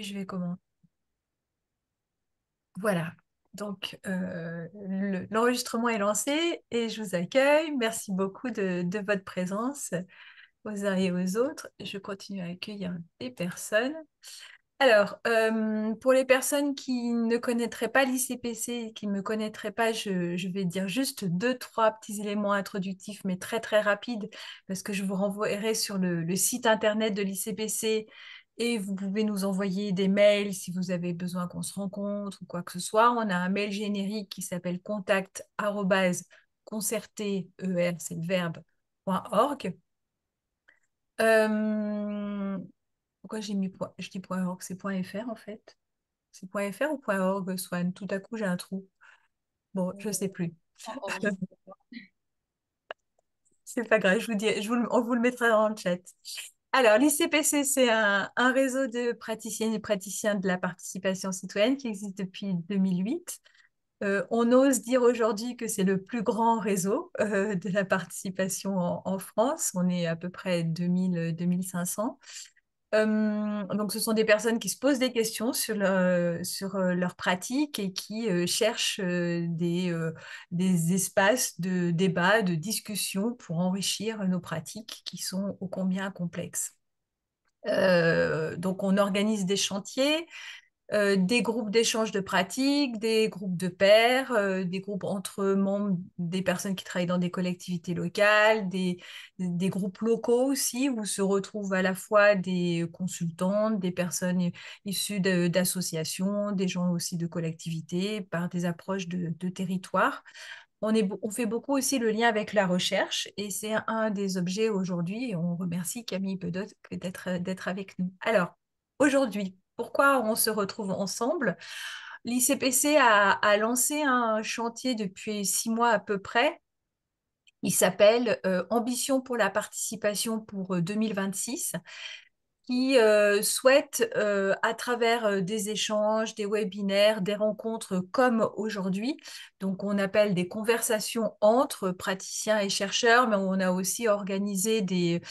Je vais commencer. Voilà. Donc, l'enregistrement est lancé et je vous accueille. Merci beaucoup de votre présence aux uns et aux autres. Je continue à accueillir des personnes. Alors, pour les personnes qui ne connaîtraient pas l'ICPC et qui ne me connaîtraient pas, je vais dire juste deux, trois petits éléments introductifs, mais très, très rapides, parce que je vous renverrai sur le site internet de l'ICPC et vous pouvez nous envoyer des mails si vous avez besoin qu'on se rencontre ou quoi que ce soit. On a un mail générique qui s'appelle contact@concerter, c'est le verbe, .org. Euh, Pourquoi j'ai mis je dis .org, c'est .fr en fait. C'est .fr ou .org, Swan? Tout à coup, j'ai un trou. Bon, je sais plus. Oh, je sais pas. C'est pas grave, je vous dis, on vous le mettra dans le chat. Alors, l'ICPC, c'est un réseau de praticiennes et praticiens de la participation citoyenne qui existe depuis 2008. On ose dire aujourd'hui que c'est le plus grand réseau de la participation en France. On est à peu près 2500. Donc, ce sont des personnes qui se posent des questions sur leur pratique et qui cherchent des espaces de débat, de discussion pour enrichir nos pratiques qui sont ô combien complexes. Donc, on organise des chantiers, des groupes d'échange de pratiques, des groupes de pairs, des groupes entre membres, des personnes qui travaillent dans des collectivités locales, des groupes locaux aussi, où se retrouvent à la fois des consultantes, des personnes issues d'associations, des gens aussi de collectivités, par des approches de territoire. On fait beaucoup aussi le lien avec la recherche et c'est un des objets aujourd'hui et on remercie Camille Bedot d'être avec nous. Alors, aujourd'hui, pourquoi on se retrouve ensemble? L'ICPC a lancé un chantier depuis 6 mois à peu près. Il s'appelle Ambition pour la participation pour 2026 qui souhaitent, à travers des échanges, des webinaires, des rencontres comme aujourd'hui, donc on appelle des conversations entre praticiens et chercheurs, mais on a aussi organisé des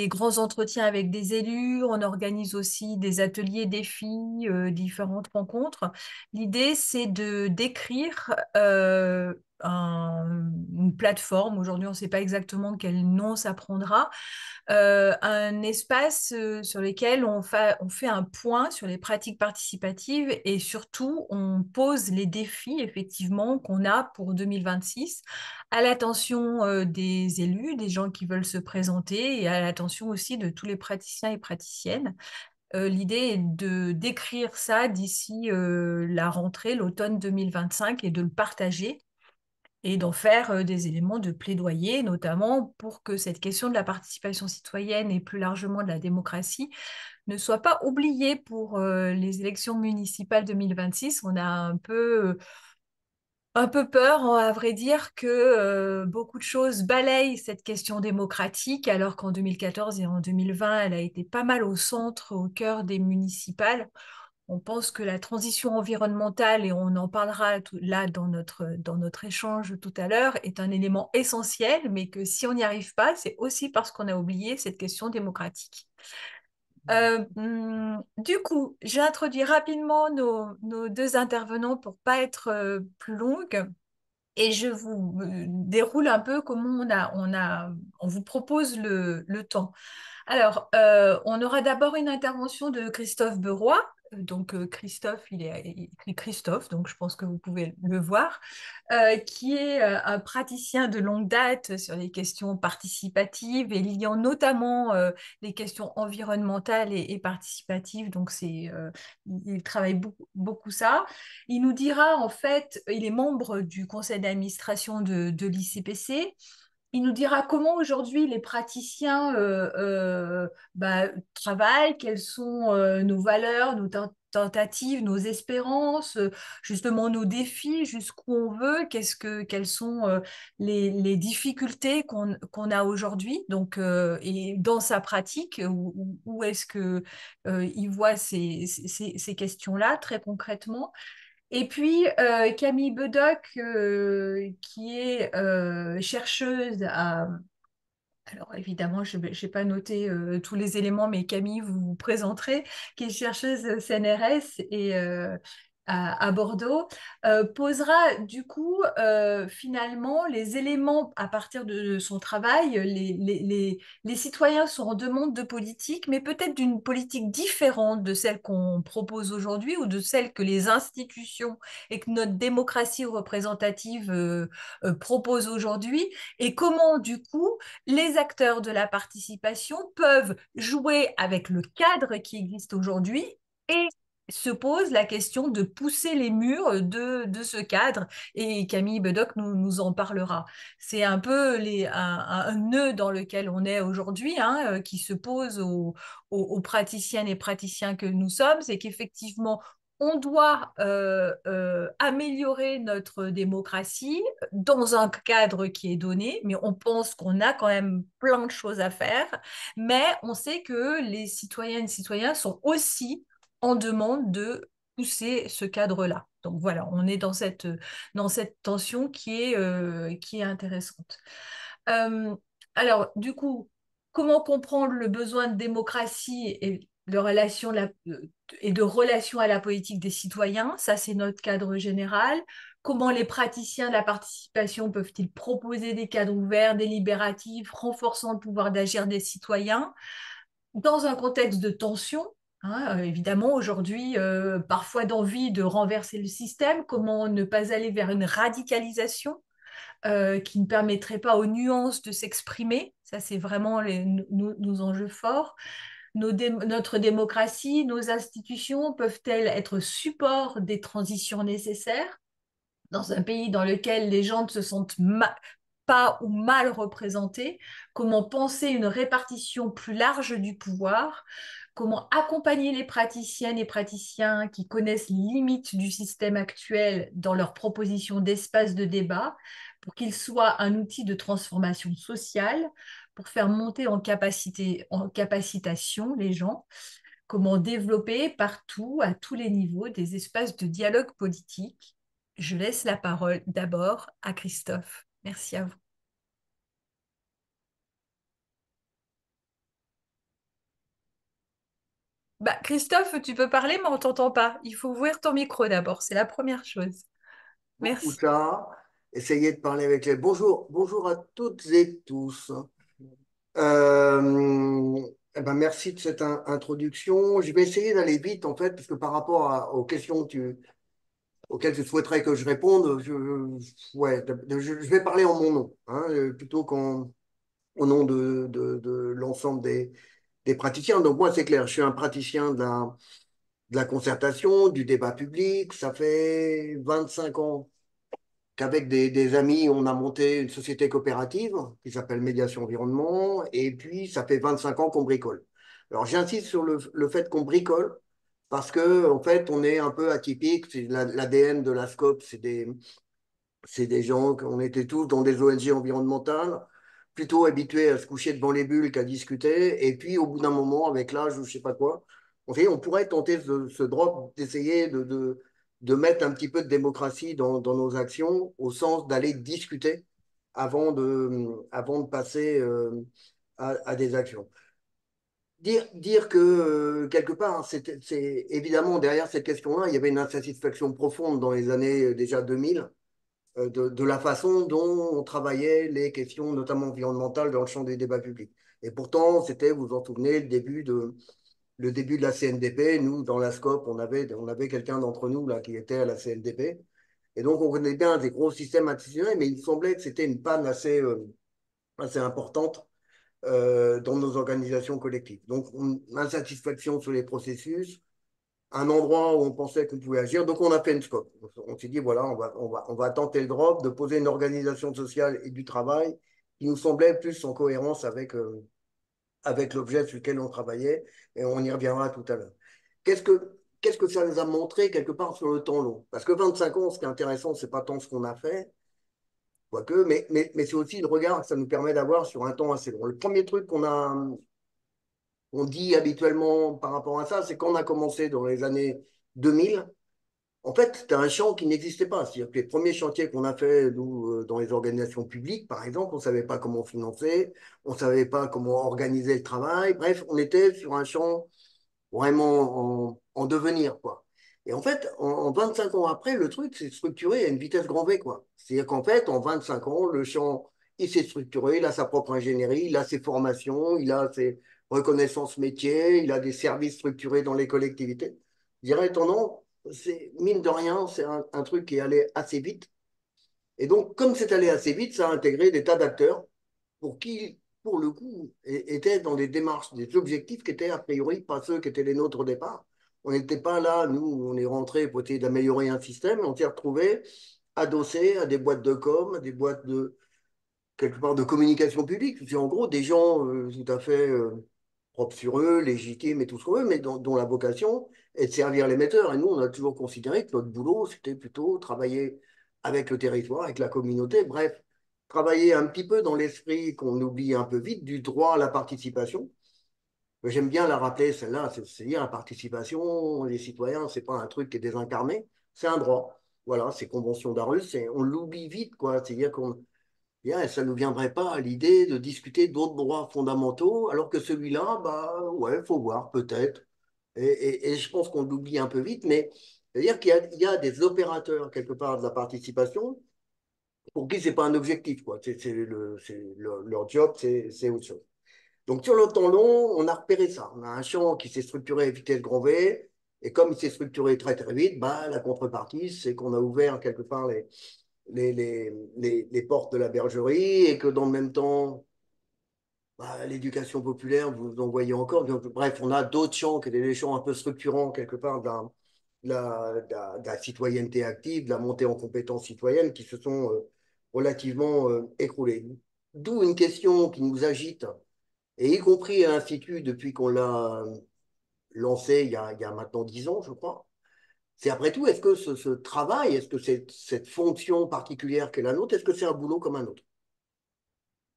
grands entretiens avec des élus, on organise aussi des ateliers défis, différentes rencontres. L'idée, c'est de d'écrire une plateforme, aujourd'hui on ne sait pas exactement quel nom ça prendra, un espace sur lequel on fait un point sur les pratiques participatives et surtout on pose les défis effectivement qu'on a pour 2026 à l'attention des élus, des gens qui veulent se présenter et à l'attention aussi de tous les praticiens et praticiennes. L'idée est de d'écrire ça d'ici la rentrée, l'automne 2025 et de le partager et d'en faire des éléments de plaidoyer, notamment pour que cette question de la participation citoyenne et plus largement de la démocratie ne soit pas oubliée pour les élections municipales 2026. On a un peu peur, à vrai dire, que beaucoup de choses balayent cette question démocratique, alors qu'en 2014 et en 2020, elle a été pas mal au centre, au cœur des municipales. On pense que la transition environnementale, et on en parlera là dans notre échange tout à l'heure, est un élément essentiel, mais que si on n'y arrive pas, c'est aussi parce qu'on a oublié cette question démocratique. Du coup, j'ai introduit rapidement nos deux intervenants pour pas être plus longue. Et je vous déroule un peu comment on vous propose le temps. Alors, on aura d'abord une intervention de Christophe Beroy. Donc, Christophe, il écrit Christophe, donc je pense que vous pouvez le voir, qui est un praticien de longue date sur les questions participatives et liant notamment les questions environnementales et participatives. Donc, il travaille beaucoup, beaucoup ça. Il nous dira, en fait, il est membre du conseil d'administration de l'ICPC. Il nous dira comment aujourd'hui les praticiens travaillent, quelles sont nos valeurs, nos tentatives, nos espérances, justement nos défis, jusqu'où on veut, quelles sont les difficultés qu'on a aujourd'hui. Donc, et dans sa pratique, où est-ce que il voit ces questions-là très concrètement? Et puis Camille Bedoc, qui est chercheuse Alors évidemment, je n'ai pas noté tous les éléments, mais Camille vous présenterez, qui est chercheuse CNRS et à Bordeaux, posera du coup finalement les éléments à partir de son travail. Les citoyens sont en demande de politique, mais peut-être d'une politique différente de celle qu'on propose aujourd'hui ou de celle que les institutions et que notre démocratie représentative propose aujourd'hui. Et comment du coup les acteurs de la participation peuvent jouer avec le cadre qui existe aujourd'hui et se pose la question de pousser les murs de ce cadre. Et Camille Bedoc nous en parlera. C'est un peu un nœud dans lequel on est aujourd'hui, hein, qui se pose aux praticiennes et praticiens que nous sommes, c'est qu'effectivement, on doit améliorer notre démocratie dans un cadre qui est donné, mais on pense qu'on a quand même plein de choses à faire. Mais on sait que les citoyennes et citoyens sont aussi en demande de pousser ce cadre-là. Donc voilà, on est dans cette tension qui est intéressante. Euh, alors, du coup, comment comprendre le besoin de démocratie et de relation à la politique des citoyens? Ça, c'est notre cadre général. Comment les praticiens de la participation peuvent-ils proposer des cadres ouverts, délibératifs, renforçant le pouvoir d'agir des citoyens dans un contexte de tension? Hein, évidemment, aujourd'hui, parfois d'envie de renverser le système, comment ne pas aller vers une radicalisation qui ne permettrait pas aux nuances de s'exprimer. Ça, c'est vraiment nos enjeux forts. Notre démocratie, nos institutions peuvent-elles être support des transitions nécessaires dans un pays dans lequel les gens ne se sentent pas ou mal représentés? Comment penser une répartition plus large du pouvoir? Comment accompagner les praticiennes et praticiens qui connaissent les limites du système actuel dans leur proposition d'espace de débat pour qu'il soit un outil de transformation sociale, pour faire monter en capacitation les gens? Comment développer partout, à tous les niveaux, des espaces de dialogue politique? Je laisse la parole d'abord à Christophe. Merci à vous. Bah, Christophe, tu peux parler, mais on t'entend pas. Il faut ouvrir ton micro d'abord, c'est la première chose. Beaucoup Merci. ça. Essayez de parler avec les. Bonjour, bonjour à toutes et tous. Eh ben merci de cette introduction. Je vais essayer d'aller vite en fait, parce que par rapport aux questions auxquelles tu souhaiterais que je réponde, ouais, je vais parler en mon nom, hein, plutôt au nom de l'ensemble des praticiens. Donc moi, c'est clair, je suis un praticien de la concertation, du débat public. Ça fait 25 ans qu'avec des amis, on a monté une société coopérative qui s'appelle Médiation Environnement, et puis ça fait 25 ans qu'on bricole. Alors j'insiste sur le fait qu'on bricole, parce que en fait, on est un peu atypique, c'est l'ADN de la SCOP, c'est des gens qu'on était tous dans des ONG environnementales, plutôt habitués à se coucher devant les bulles qu'à discuter. Et puis, au bout d'un moment, avec l'âge ou je sais pas quoi, on pourrait tenter ce drop d'essayer de mettre un petit peu de démocratie dans nos actions, au sens d'aller discuter avant de passer à des actions. Dire que quelque part, hein, c'est évidemment derrière cette question-là, il y avait une insatisfaction profonde dans les années déjà 2000 de la façon dont on travaillait les questions, notamment environnementales, dans le champ des débats publics. Et pourtant, c'était, vous vous en souvenez, le début de la CNDP. Nous, dans la SCOP, on avait quelqu'un d'entre nous là, qui était à la CNDP. Et donc, on connaît bien des gros systèmes institutionnels, mais il me semblait que c'était une panne assez importante dans nos organisations collectives. Donc, insatisfaction sur les processus, un endroit où on pensait qu'on pouvait agir. Donc, on a fait une scope. On s'est dit, voilà, on va tenter le drop de poser une organisation sociale et du travail qui nous semblait plus en cohérence avec l'objet sur lequel on travaillait. Et on y reviendra tout à l'heure. Qu'est-ce que ça nous a montré quelque part sur le temps long? Parce que 25 ans, ce qui est intéressant, c'est pas tant ce qu'on a fait, quoique, mais c'est aussi le regard que ça nous permet d'avoir sur un temps assez long. Le premier truc on dit habituellement par rapport à ça, c'est qu'on a commencé dans les années 2000. En fait, c'était un champ qui n'existait pas. C'est-à-dire que les premiers chantiers qu'on a fait, nous, dans les organisations publiques, par exemple, on ne savait pas comment financer, on ne savait pas comment organiser le travail. Bref, on était sur un champ vraiment en devenir, quoi. Et en fait, en 25 ans après, le truc s'est structuré à une vitesse grand V, quoi. C'est-à-dire qu'en fait, en 25 ans, le champ, il s'est structuré, il a sa propre ingénierie, il a ses formations, il a ses reconnaissances métiers, il a des services structurés dans les collectivités. Je dirais, étonnant, c'est, mine de rien, c'est un truc qui est allé assez vite. Et donc, comme c'est allé assez vite, ça a intégré des tas d'acteurs pour qui, pour le coup, étaient dans des démarches, des objectifs qui étaient a priori pas ceux qui étaient les nôtres au départ. On n'était pas là, nous, on est rentré pour essayer d'améliorer un système, et on s'est retrouvé adossé à des boîtes de com, à des boîtes de, quelque part, de communication publique. C'est en gros des gens tout à fait propres sur eux, légitimes et tout ce qu'on veut, mais dont la vocation est de servir l'émetteur. Et nous, on a toujours considéré que notre boulot, c'était plutôt travailler avec le territoire, avec la communauté, bref, travailler un petit peu dans l'esprit qu'on oublie un peu vite du droit à la participation. J'aime bien la rappeler, celle-là, c'est-à-dire la participation des citoyens, c'est pas un truc qui est désincarné, c'est un droit. Voilà, c'est Convention d'Aarhus, on l'oublie vite, quoi. C'est-à-dire qu'on bien, ça ne nous viendrait pas à l'idée de discuter d'autres droits fondamentaux, alors que celui-là, bah ouais, faut voir, peut-être. Et je pense qu'on l'oublie un peu vite, mais c'est-à-dire qu'il y a des opérateurs, quelque part, de la participation, pour qui c'est pas un objectif, quoi. Leur job, c'est autre chose. Donc, sur le temps long, on a repéré ça. On a un champ qui s'est structuré à vitesse grand V, et comme il s'est structuré très, très vite, bah, la contrepartie, c'est qu'on a ouvert quelque part les portes de la bergerie et que dans le même temps, bah, l'éducation populaire, vous en voyez encore. Donc, bref, on a d'autres champs qui étaient des champs un peu structurants quelque part de la citoyenneté active, de la montée en compétences citoyennes qui se sont relativement écroulés. D'où une question qui nous agite, et y compris à l'Institut depuis qu'on l'a lancé il y a maintenant 10 ans, je crois. C'est après tout, est-ce que ce travail, est-ce que cette fonction particulière qu'est la nôtre, est-ce que c'est un boulot comme un autre?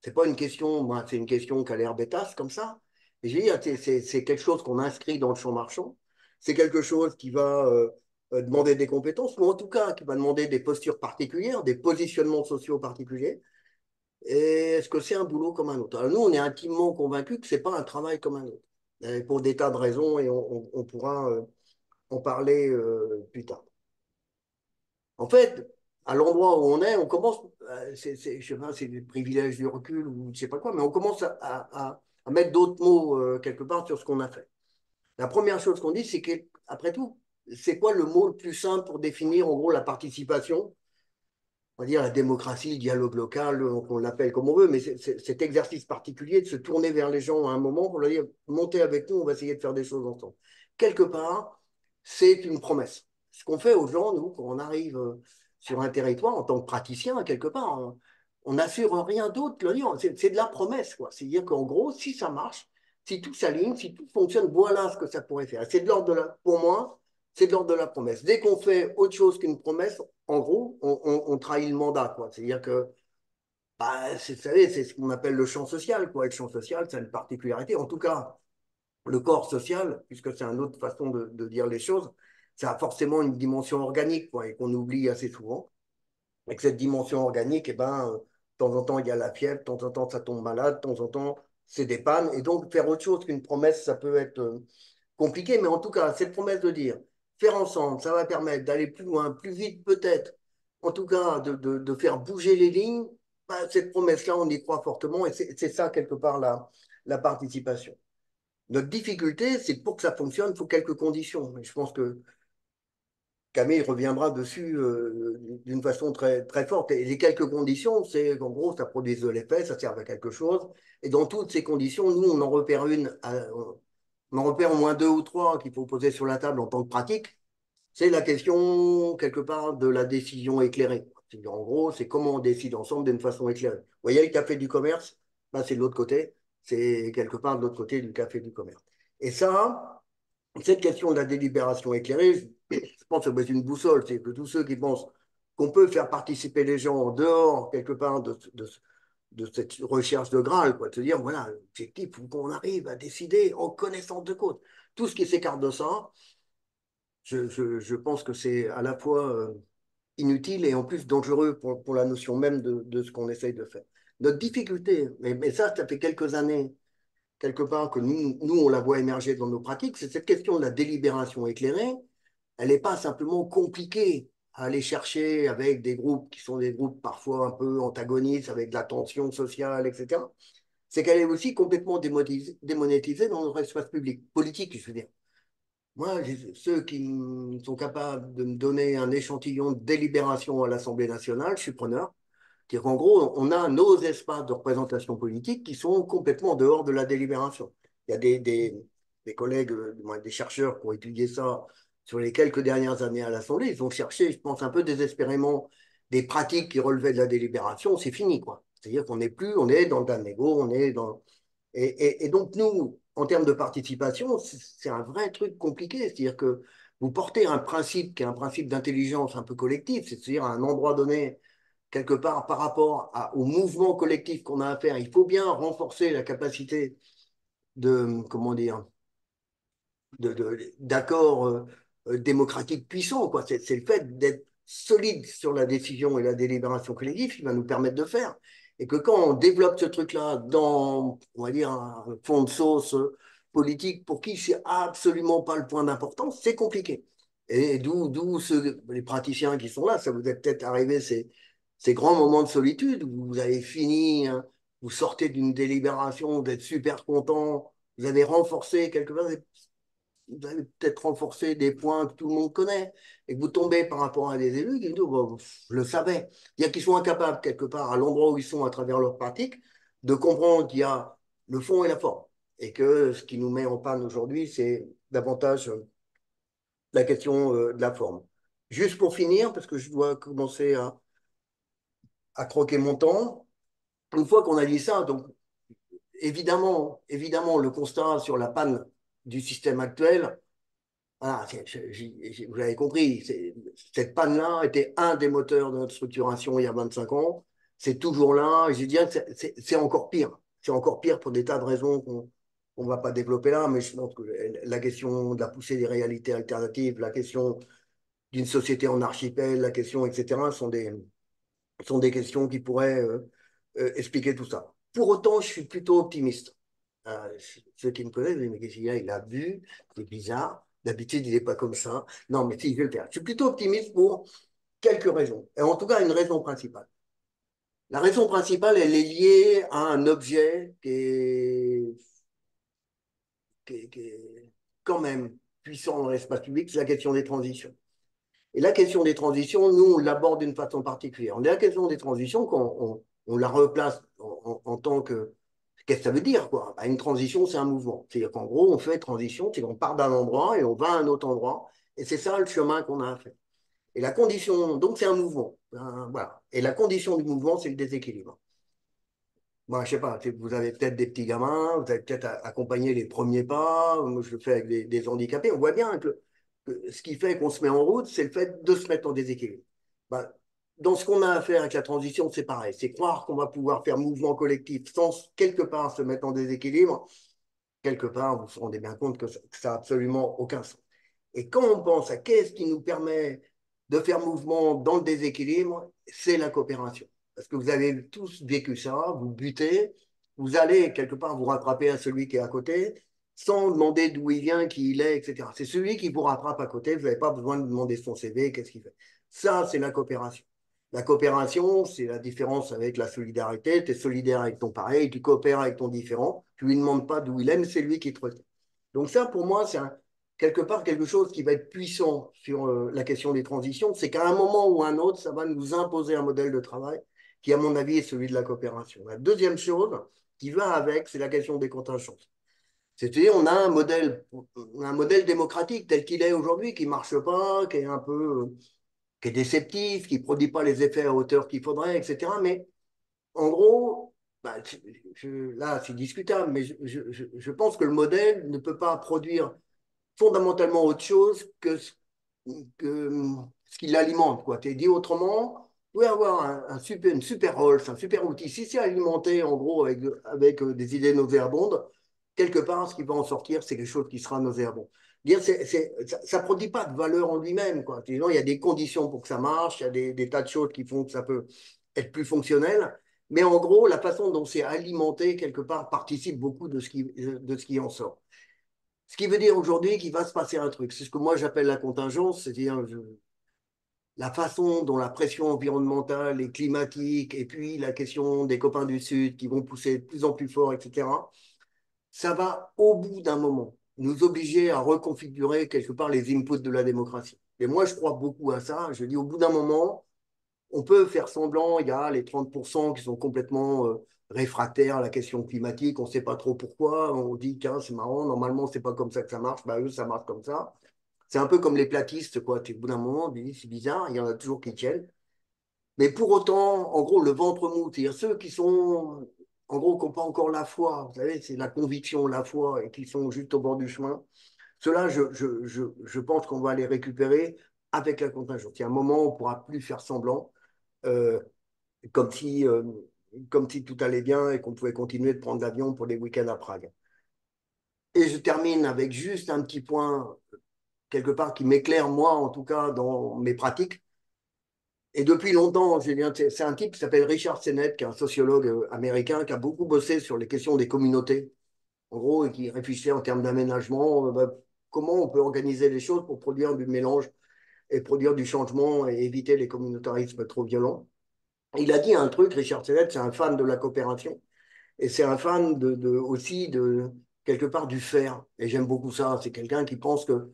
C'est pas une question, moi, c'est une question qui a l'air bêtasse comme ça. Et je veux dire, c'est quelque chose qu'on inscrit dans le champ marchand. C'est quelque chose qui va demander des compétences, ou en tout cas qui va demander des postures particulières, des positionnements sociaux particuliers. Et est-ce que c'est un boulot comme un autre? Alors nous, on est intimement convaincus que c'est pas un travail comme un autre. Et pour des tas de raisons, et on pourra en parler plus tard. En fait, à l'endroit où on est, on commence, je sais pas, c'est des privilèges du recul ou je sais pas quoi, mais on commence à mettre d'autres mots quelque part sur ce qu'on a fait. La première chose qu'on dit, c'est qu'après tout, c'est quoi le mot le plus simple pour définir en gros la participation, on va dire la démocratie, le dialogue local, on l'appelle comme on veut, mais cet exercice particulier de se tourner vers les gens à un moment pour leur dire, montez avec nous, on va essayer de faire des choses ensemble. Quelque part, c'est une promesse. Ce qu'on fait aux gens, nous, quand on arrive sur un territoire en tant que praticien, quelque part, on n'assure rien d'autre que le dire. C'est de la promesse, quoi. C'est-à-dire qu'en gros, si ça marche, si tout s'aligne, si tout fonctionne, voilà ce que ça pourrait faire. C'est de l'ordre de la, pour moi, c'est de l'ordre de la promesse. Dès qu'on fait autre chose qu'une promesse, en gros, on trahit le mandat, quoi. C'est-à-dire que, bah, vous savez, c'est ce qu'on appelle le champ social, quoi. Le champ social, c'est une particularité. En tout cas, le corps social, puisque c'est une autre façon de dire les choses, ça a forcément une dimension organique, quoi, et qu'on oublie assez souvent. Et que cette dimension organique, eh ben, de temps en temps, il y a la fièvre, de temps en temps, ça tombe malade, de temps en temps, c'est des pannes. Et donc, faire autre chose qu'une promesse, ça peut être compliqué, mais en tout cas, cette promesse de dire, faire ensemble, ça va permettre d'aller plus loin, plus vite peut-être, en tout cas, de faire bouger les lignes, bah, cette promesse-là, on y croit fortement, et c'est ça, quelque part, la participation. Notre difficulté, c'est pour que ça fonctionne, il faut quelques conditions. Et je pense que Camille reviendra dessus d'une façon très, très forte. Et les quelques conditions, c'est qu'en gros, ça produise de l'effet, ça sert à quelque chose. Et dans toutes ces conditions, nous, on en repère on en repère au moins deux ou trois qu'il faut poser sur la table en tant que pratique. C'est la question, quelque part, de la décision éclairée. En gros, c'est comment on décide ensemble d'une façon éclairée. Vous voyez, le café du commerce, ben, c'est de l'autre côté. C'est quelque part de l'autre côté du café du commerce. Et ça, cette question de la délibération éclairée, je pense que c'est une boussole. C'est que tous ceux qui pensent qu'on peut faire participer les gens en dehors, quelque part, de cette recherche de Graal, quoi, de se dire, voilà, l'objectif, il faut qu'on arrive à décider en connaissance de cause. Tout ce qui s'écarte de ça, je pense que c'est à la fois inutile et en plus dangereux pour la notion même de ce qu'on essaye de faire. Notre difficulté, mais ça fait quelques années, quelque part, que nous, on la voit émerger dans nos pratiques, c'est cette question de la délibération éclairée. Elle n'est pas simplement compliquée à aller chercher avec des groupes qui sont des groupes parfois un peu antagonistes, avec de la tension sociale, etc. C'est qu'elle est aussi complètement démonétisée dans notre espace public, politique, je veux dire. Moi, ceux qui sont capables de me donner un échantillon de délibération à l'Assemblée nationale, je suis preneur. C'est-à-dire qu'en gros, on a nos espaces de représentation politique qui sont complètement en dehors de la délibération. Il y a des collègues, des chercheurs qui ont étudié ça sur les quelques dernières années à l'Assemblée. Ils ont cherché, je pense, un peu désespérément des pratiques qui relevaient de la délibération. C'est fini, quoi. C'est-à-dire qu'on n'est plus, on est dans le négo, on est dans. Et donc, nous, en termes de participation, c'est un vrai truc compliqué. C'est-à-dire que vous portez un principe qui est un principe d'intelligence un peu collective, c'est-à-dire à un endroit donné, quelque part par rapport au mouvement collectif qu'on a à faire, il faut bien renforcer la capacité de, comment dire, d'accords démocratiques puissants, quoi. C'est le fait d'être solide sur la décision et la délibération collective qui va nous permettre de faire. Et que quand on développe ce truc-là dans, on va dire, un fond de sauce politique pour qui c'est absolument pas le point d'importance, c'est compliqué. Et d'où les praticiens qui sont là, ça vous est peut-être arrivé ces grands moments de solitude où vous avez fini, hein, vous sortez d'une délibération, vous êtes super content, vous avez renforcé quelque part, vous avez peut-être renforcé des points que tout le monde connaît et que vous tombez par rapport à des élus qui disent, oh, bah, je le savais. C'est-à-dire qu'ils sont incapables, quelque part, à l'endroit où ils sont à travers leur pratique, de comprendre qu'il y a le fond et la forme. Et que ce qui nous met en panne aujourd'hui, c'est davantage la question de la forme. Juste pour finir, parce que je dois commencer à croquer mon temps, une fois qu'on a dit ça, donc évidemment, le constat sur la panne du système actuel, voilà, vous l'avez compris, cette panne-là était un des moteurs de notre structuration il y a 25 ans. C'est toujours là. Et je dirais que c'est encore pire. C'est encore pire pour des tas de raisons qu'on ne va pas développer là, mais je pense que la question de la poussée des réalités alternatives, la question d'une société en archipel, la question, etc., sont des questions qui pourraient expliquer tout ça. Pour autant, je suis plutôt optimiste. Ceux qui me connaissent, mais qu'est-ce qu'il y a? Il a bu, c'est bizarre. D'habitude, il n'est pas comme ça. Non, mais si, je vais le faire. Je suis plutôt optimiste pour quelques raisons. Et en tout cas, une raison principale. La raison principale, elle est liée à un objet qui est quand même puissant dans l'espace public, c'est la question des transitions. Et la question des transitions, nous, on l'aborde d'une façon particulière. La question des transitions, quand on la replace en tant que. Qu'est-ce que ça veut dire, quoi? Bah, une transition, c'est un mouvement. C'est-à-dire qu'en gros, on fait transition, c'est qu'on part d'un endroit et on va à un autre endroit. Et c'est ça le chemin qu'on a à faire. Et la condition, donc c'est un mouvement. Voilà. Et la condition du mouvement, c'est le déséquilibre. Moi, je sais pas, vous avez peut-être des petits gamins, vous avez peut-être accompagné les premiers pas. Moi, je le fais avec des handicapés. On voit bien que ce qui fait qu'on se met en route, c'est le fait de se mettre en déséquilibre. Bah, dans ce qu'on a à faire avec la transition, c'est pareil. C'est croire qu'on va pouvoir faire mouvement collectif sans quelque part se mettre en déséquilibre. Quelque part, vous vous rendez bien compte que ça n'a absolument aucun sens. Et quand on pense à qu'est-ce qui nous permet de faire mouvement dans le déséquilibre, c'est la coopération. Parce que vous avez tous vécu ça, vous butez, vous allez quelque part vous rattraper à celui qui est à côté, sans demander d'où il vient, qui il est, etc. C'est celui qui vous rattrape à côté, vous n'avez pas besoin de demander son CV, qu'est-ce qu'il fait. Ça, c'est la coopération. La coopération, c'est la différence avec la solidarité. Tu es solidaire avec ton pareil, tu coopères avec ton différent, tu lui demandes pas d'où il est, mais c'est lui qui te retient. Donc ça, pour moi, c'est quelque part quelque chose qui va être puissant sur la question des transitions, c'est qu'à un moment ou un autre, ça va nous imposer un modèle de travail qui, à mon avis, est celui de la coopération. La deuxième chose qui va avec, c'est la question des contingences. C'est-à-dire, on a un modèle démocratique tel qu'il est aujourd'hui, qui ne marche pas, qui est un peu, qui est déceptif, qui ne produit pas les effets à hauteur qu'il faudrait, etc. Mais en gros, bah, là, c'est discutable, mais je pense que le modèle ne peut pas produire fondamentalement autre chose que ce qui l'alimente, quoi. T'es dit autrement, vous pouvez avoir une super Rolls, un super outil. Si c'est alimenté, en gros, avec des idées nauséabondes, quelque part, ce qui va en sortir, c'est quelque chose qui sera nauséabond. Dire, ça ne produit pas de valeur en lui-même, quoi. Sinon, il y a des conditions pour que ça marche, il y a des tas de choses qui font que ça peut être plus fonctionnel. Mais en gros, la façon dont c'est alimenté, quelque part, participe beaucoup de ce qui en sort. Ce qui veut dire aujourd'hui qu'il va se passer un truc. C'est ce que moi j'appelle la contingence, c'est-à-dire la façon dont la pression environnementale et climatique, et puis la question des copains du Sud qui vont pousser de plus en plus fort, etc., ça va, au bout d'un moment, nous obliger à reconfigurer quelque part les inputs de la démocratie. Et moi, je crois beaucoup à ça. Je dis, au bout d'un moment, on peut faire semblant, il y a les 30% qui sont complètement réfractaires à la question climatique, on ne sait pas trop pourquoi, on dit, tiens, c'est marrant, normalement, c'est pas comme ça que ça marche, bah, eux, ça marche comme ça. C'est un peu comme les platistes, quoi. Au bout d'un moment, on dit, c'est bizarre, il y en a toujours qui tiennent. Mais pour autant, en gros, le ventre mou, c'est-à-dire ceux qui sont, en gros, qui n'ont pas encore la foi, vous savez, c'est la conviction, la foi, et qui sont juste au bord du chemin, ceux-là, je pense qu'on va les récupérer avec la contingence. Il y a un moment où on ne pourra plus faire semblant, euh, comme si, euh, comme si tout allait bien et qu'on pouvait continuer de prendre l'avion pour des week-ends à Prague. Et je termine avec juste un petit point, quelque part, qui m'éclaire, moi, en tout cas, dans mes pratiques. Et depuis longtemps, c'est un type qui s'appelle Richard Sennett, qui est un sociologue américain, qui a beaucoup bossé sur les questions des communautés, en gros, et qui réfléchissait en termes d'aménagement, comment on peut organiser les choses pour produire du mélange et produire du changement et éviter les communautarismes trop violents. Il a dit un truc, Richard Sennett, c'est un fan de la coopération, et c'est un fan aussi de quelque part du faire. Et j'aime beaucoup ça. C'est quelqu'un qui pense que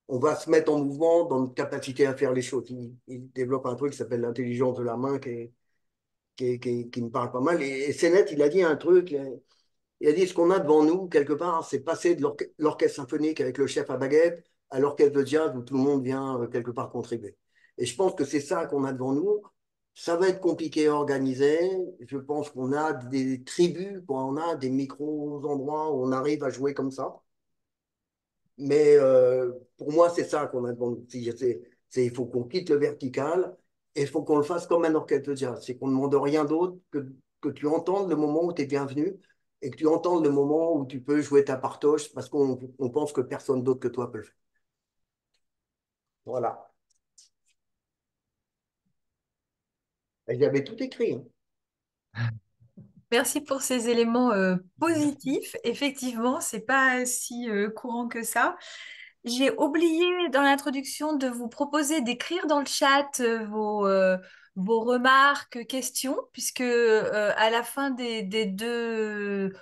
on va se mettre en mouvement dans notre capacité à faire les choses. Il développe un truc qui s'appelle l'intelligence de la main qui me parle pas mal. Et Sennett, il a dit un truc. Il a dit ce qu'on a devant nous, quelque part, c'est passer de l'orchestre symphonique avec le chef à baguette à l'orchestre de jazz où tout le monde vient quelque part contribuer. Et je pense que c'est ça qu'on a devant nous. Ça va être compliqué à organiser. Je pense qu'on a des tribus, quoi. On a des micro-endroits où on arrive à jouer comme ça. Mais pour moi, c'est ça qu'on a devant nous. Il faut qu'on quitte le vertical et il faut qu'on le fasse comme un orchestre de jazz. C'est qu'on ne demande rien d'autre que tu entendes le moment où tu es bienvenu et que tu entendes le moment où tu peux jouer ta partoche parce qu'on pense que personne d'autre que toi peut le faire. Voilà. Et j'avais tout écrit, hein. Merci pour ces éléments positifs. Effectivement, c'est pas si courant que ça. J'ai oublié dans l'introduction de vous proposer d'écrire dans le chat vos remarques, questions, puisque à la fin des deux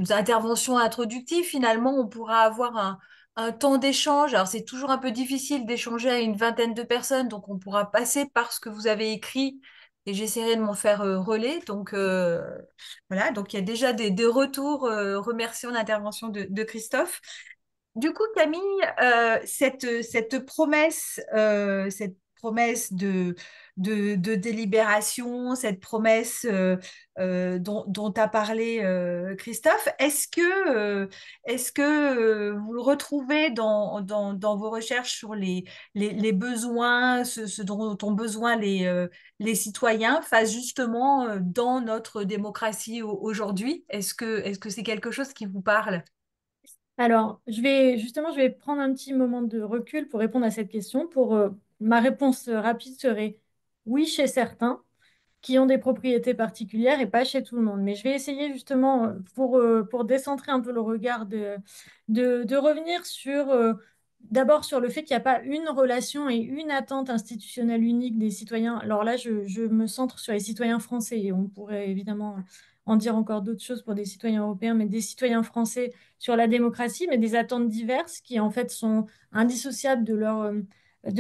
interventions introductives, finalement, on pourra avoir un temps d'échange. Alors, c'est toujours un peu difficile d'échanger à une vingtaine de personnes, donc on pourra passer par ce que vous avez écrit et j'essaierai de m'en faire relais. Donc, voilà, donc il y a déjà des retours remerciant l'intervention de Christophe. Du coup, Camille, cette promesse de délibération, cette promesse dont a parlé Christophe, est-ce que vous le retrouvez dans vos recherches sur les besoins, ce dont ont besoin les citoyens face justement dans notre démocratie aujourd'hui? Est-ce que c'est quelque chose qui vous parle? Alors, je vais prendre un petit moment de recul pour répondre à cette question. Ma réponse rapide serait oui chez certains qui ont des propriétés particulières et pas chez tout le monde. Mais je vais essayer justement, pour décentrer un peu le regard, de revenir d'abord sur le fait qu'il n'y a pas une relation et une attente institutionnelle unique des citoyens. Alors là, je me centre sur les citoyens français et on pourrait évidemment en dire encore d'autres choses pour des citoyens européens, mais des citoyens français sur la démocratie, mais des attentes diverses qui en fait sont indissociables de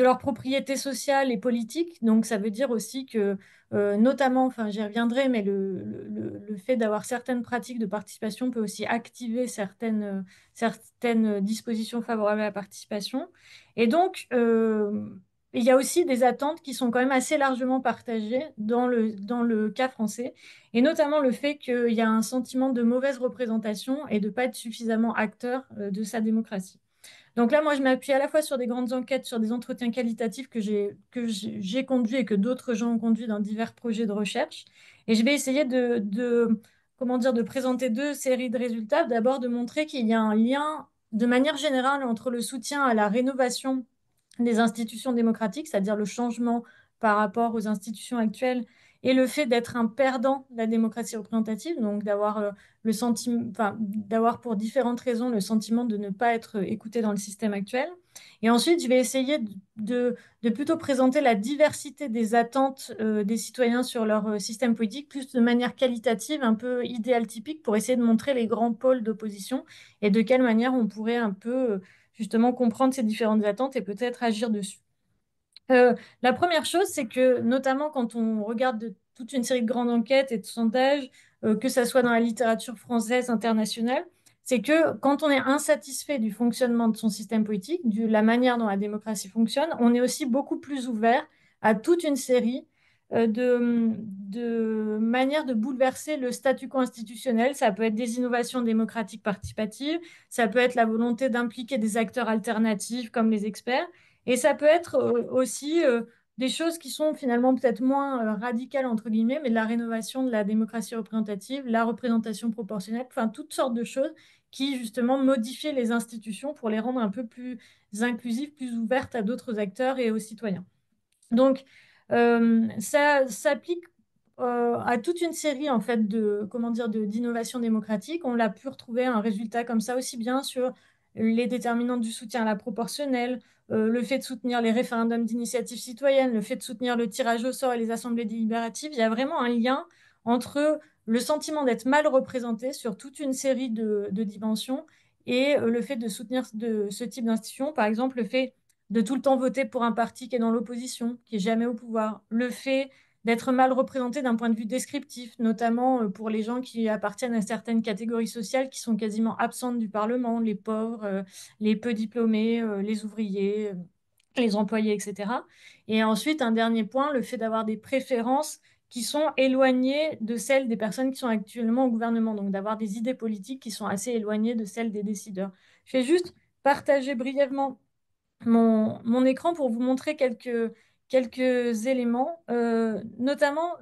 leur propriété sociale et politique. Donc ça veut dire aussi que notamment, enfin j'y reviendrai, mais le fait d'avoir certaines pratiques de participation peut aussi activer certaines dispositions favorables à la participation. Et donc, il y a aussi des attentes qui sont quand même assez largement partagées dans le cas français, et notamment le fait qu'il y a un sentiment de mauvaise représentation et de ne pas être suffisamment acteur de sa démocratie. Donc là, moi, je m'appuie à la fois sur des grandes enquêtes, sur des entretiens qualitatifs que j'ai conduits et que d'autres gens ont conduits dans divers projets de recherche. Et je vais essayer comment dire, de présenter deux séries de résultats. D'abord, de montrer qu'il y a un lien de manière générale, entre le soutien à la rénovation des institutions démocratiques, c'est-à-dire le changement par rapport aux institutions actuelles, et le fait d'être un perdant de la démocratie représentative, donc d'avoir le sentiment, enfin, d'avoir pour différentes raisons le sentiment de ne pas être écouté dans le système actuel. Et ensuite, je vais essayer de plutôt présenter la diversité des attentes des citoyens sur leur système politique, plus de manière qualitative, un peu idéal typique, pour essayer de montrer les grands pôles d'opposition et de quelle manière on pourrait un peu justement comprendre ces différentes attentes et peut-être agir dessus. La première chose, c'est que notamment quand on regarde toute une série de grandes enquêtes et de sondages, que ce soit dans la littérature française, internationale, c'est que quand on est insatisfait du fonctionnement de son système politique, de la manière dont la démocratie fonctionne, on est aussi beaucoup plus ouvert à toute une série de manières de bouleverser le statu quo institutionnel. Ça peut être des innovations démocratiques participatives, ça peut être la volonté d'impliquer des acteurs alternatifs comme les experts. Et ça peut être aussi des choses qui sont finalement peut-être moins radicales, entre guillemets, mais de la rénovation de la démocratie représentative, la représentation proportionnelle, enfin toutes sortes de choses qui justement modifient les institutions pour les rendre un peu plus inclusives, plus ouvertes à d'autres acteurs et aux citoyens. Donc, ça s'applique à toute une série en fait de comment dire d'innovations démocratiques. On l'a pu retrouver un résultat comme ça aussi bien sur les déterminants du soutien à la proportionnelle, le fait de soutenir les référendums d'initiative citoyenne, le fait de soutenir le tirage au sort et les assemblées délibératives. Il y a vraiment un lien entre le sentiment d'être mal représenté sur toute une série de dimensions et le fait de soutenir ce type d'institution. Par exemple, le fait de tout le temps voter pour un parti qui est dans l'opposition, qui est jamais au pouvoir. Le fait d'être mal représenté d'un point de vue descriptif, notamment pour les gens qui appartiennent à certaines catégories sociales qui sont quasiment absentes du Parlement, les pauvres, les peu diplômés, les ouvriers, les employés, etc. Et ensuite, un dernier point, le fait d'avoir des préférences qui sont éloignées de celles des personnes qui sont actuellement au gouvernement, donc d'avoir des idées politiques qui sont assez éloignées de celles des décideurs. Je vais juste partager brièvement mon écran pour vous montrer quelques éléments, notamment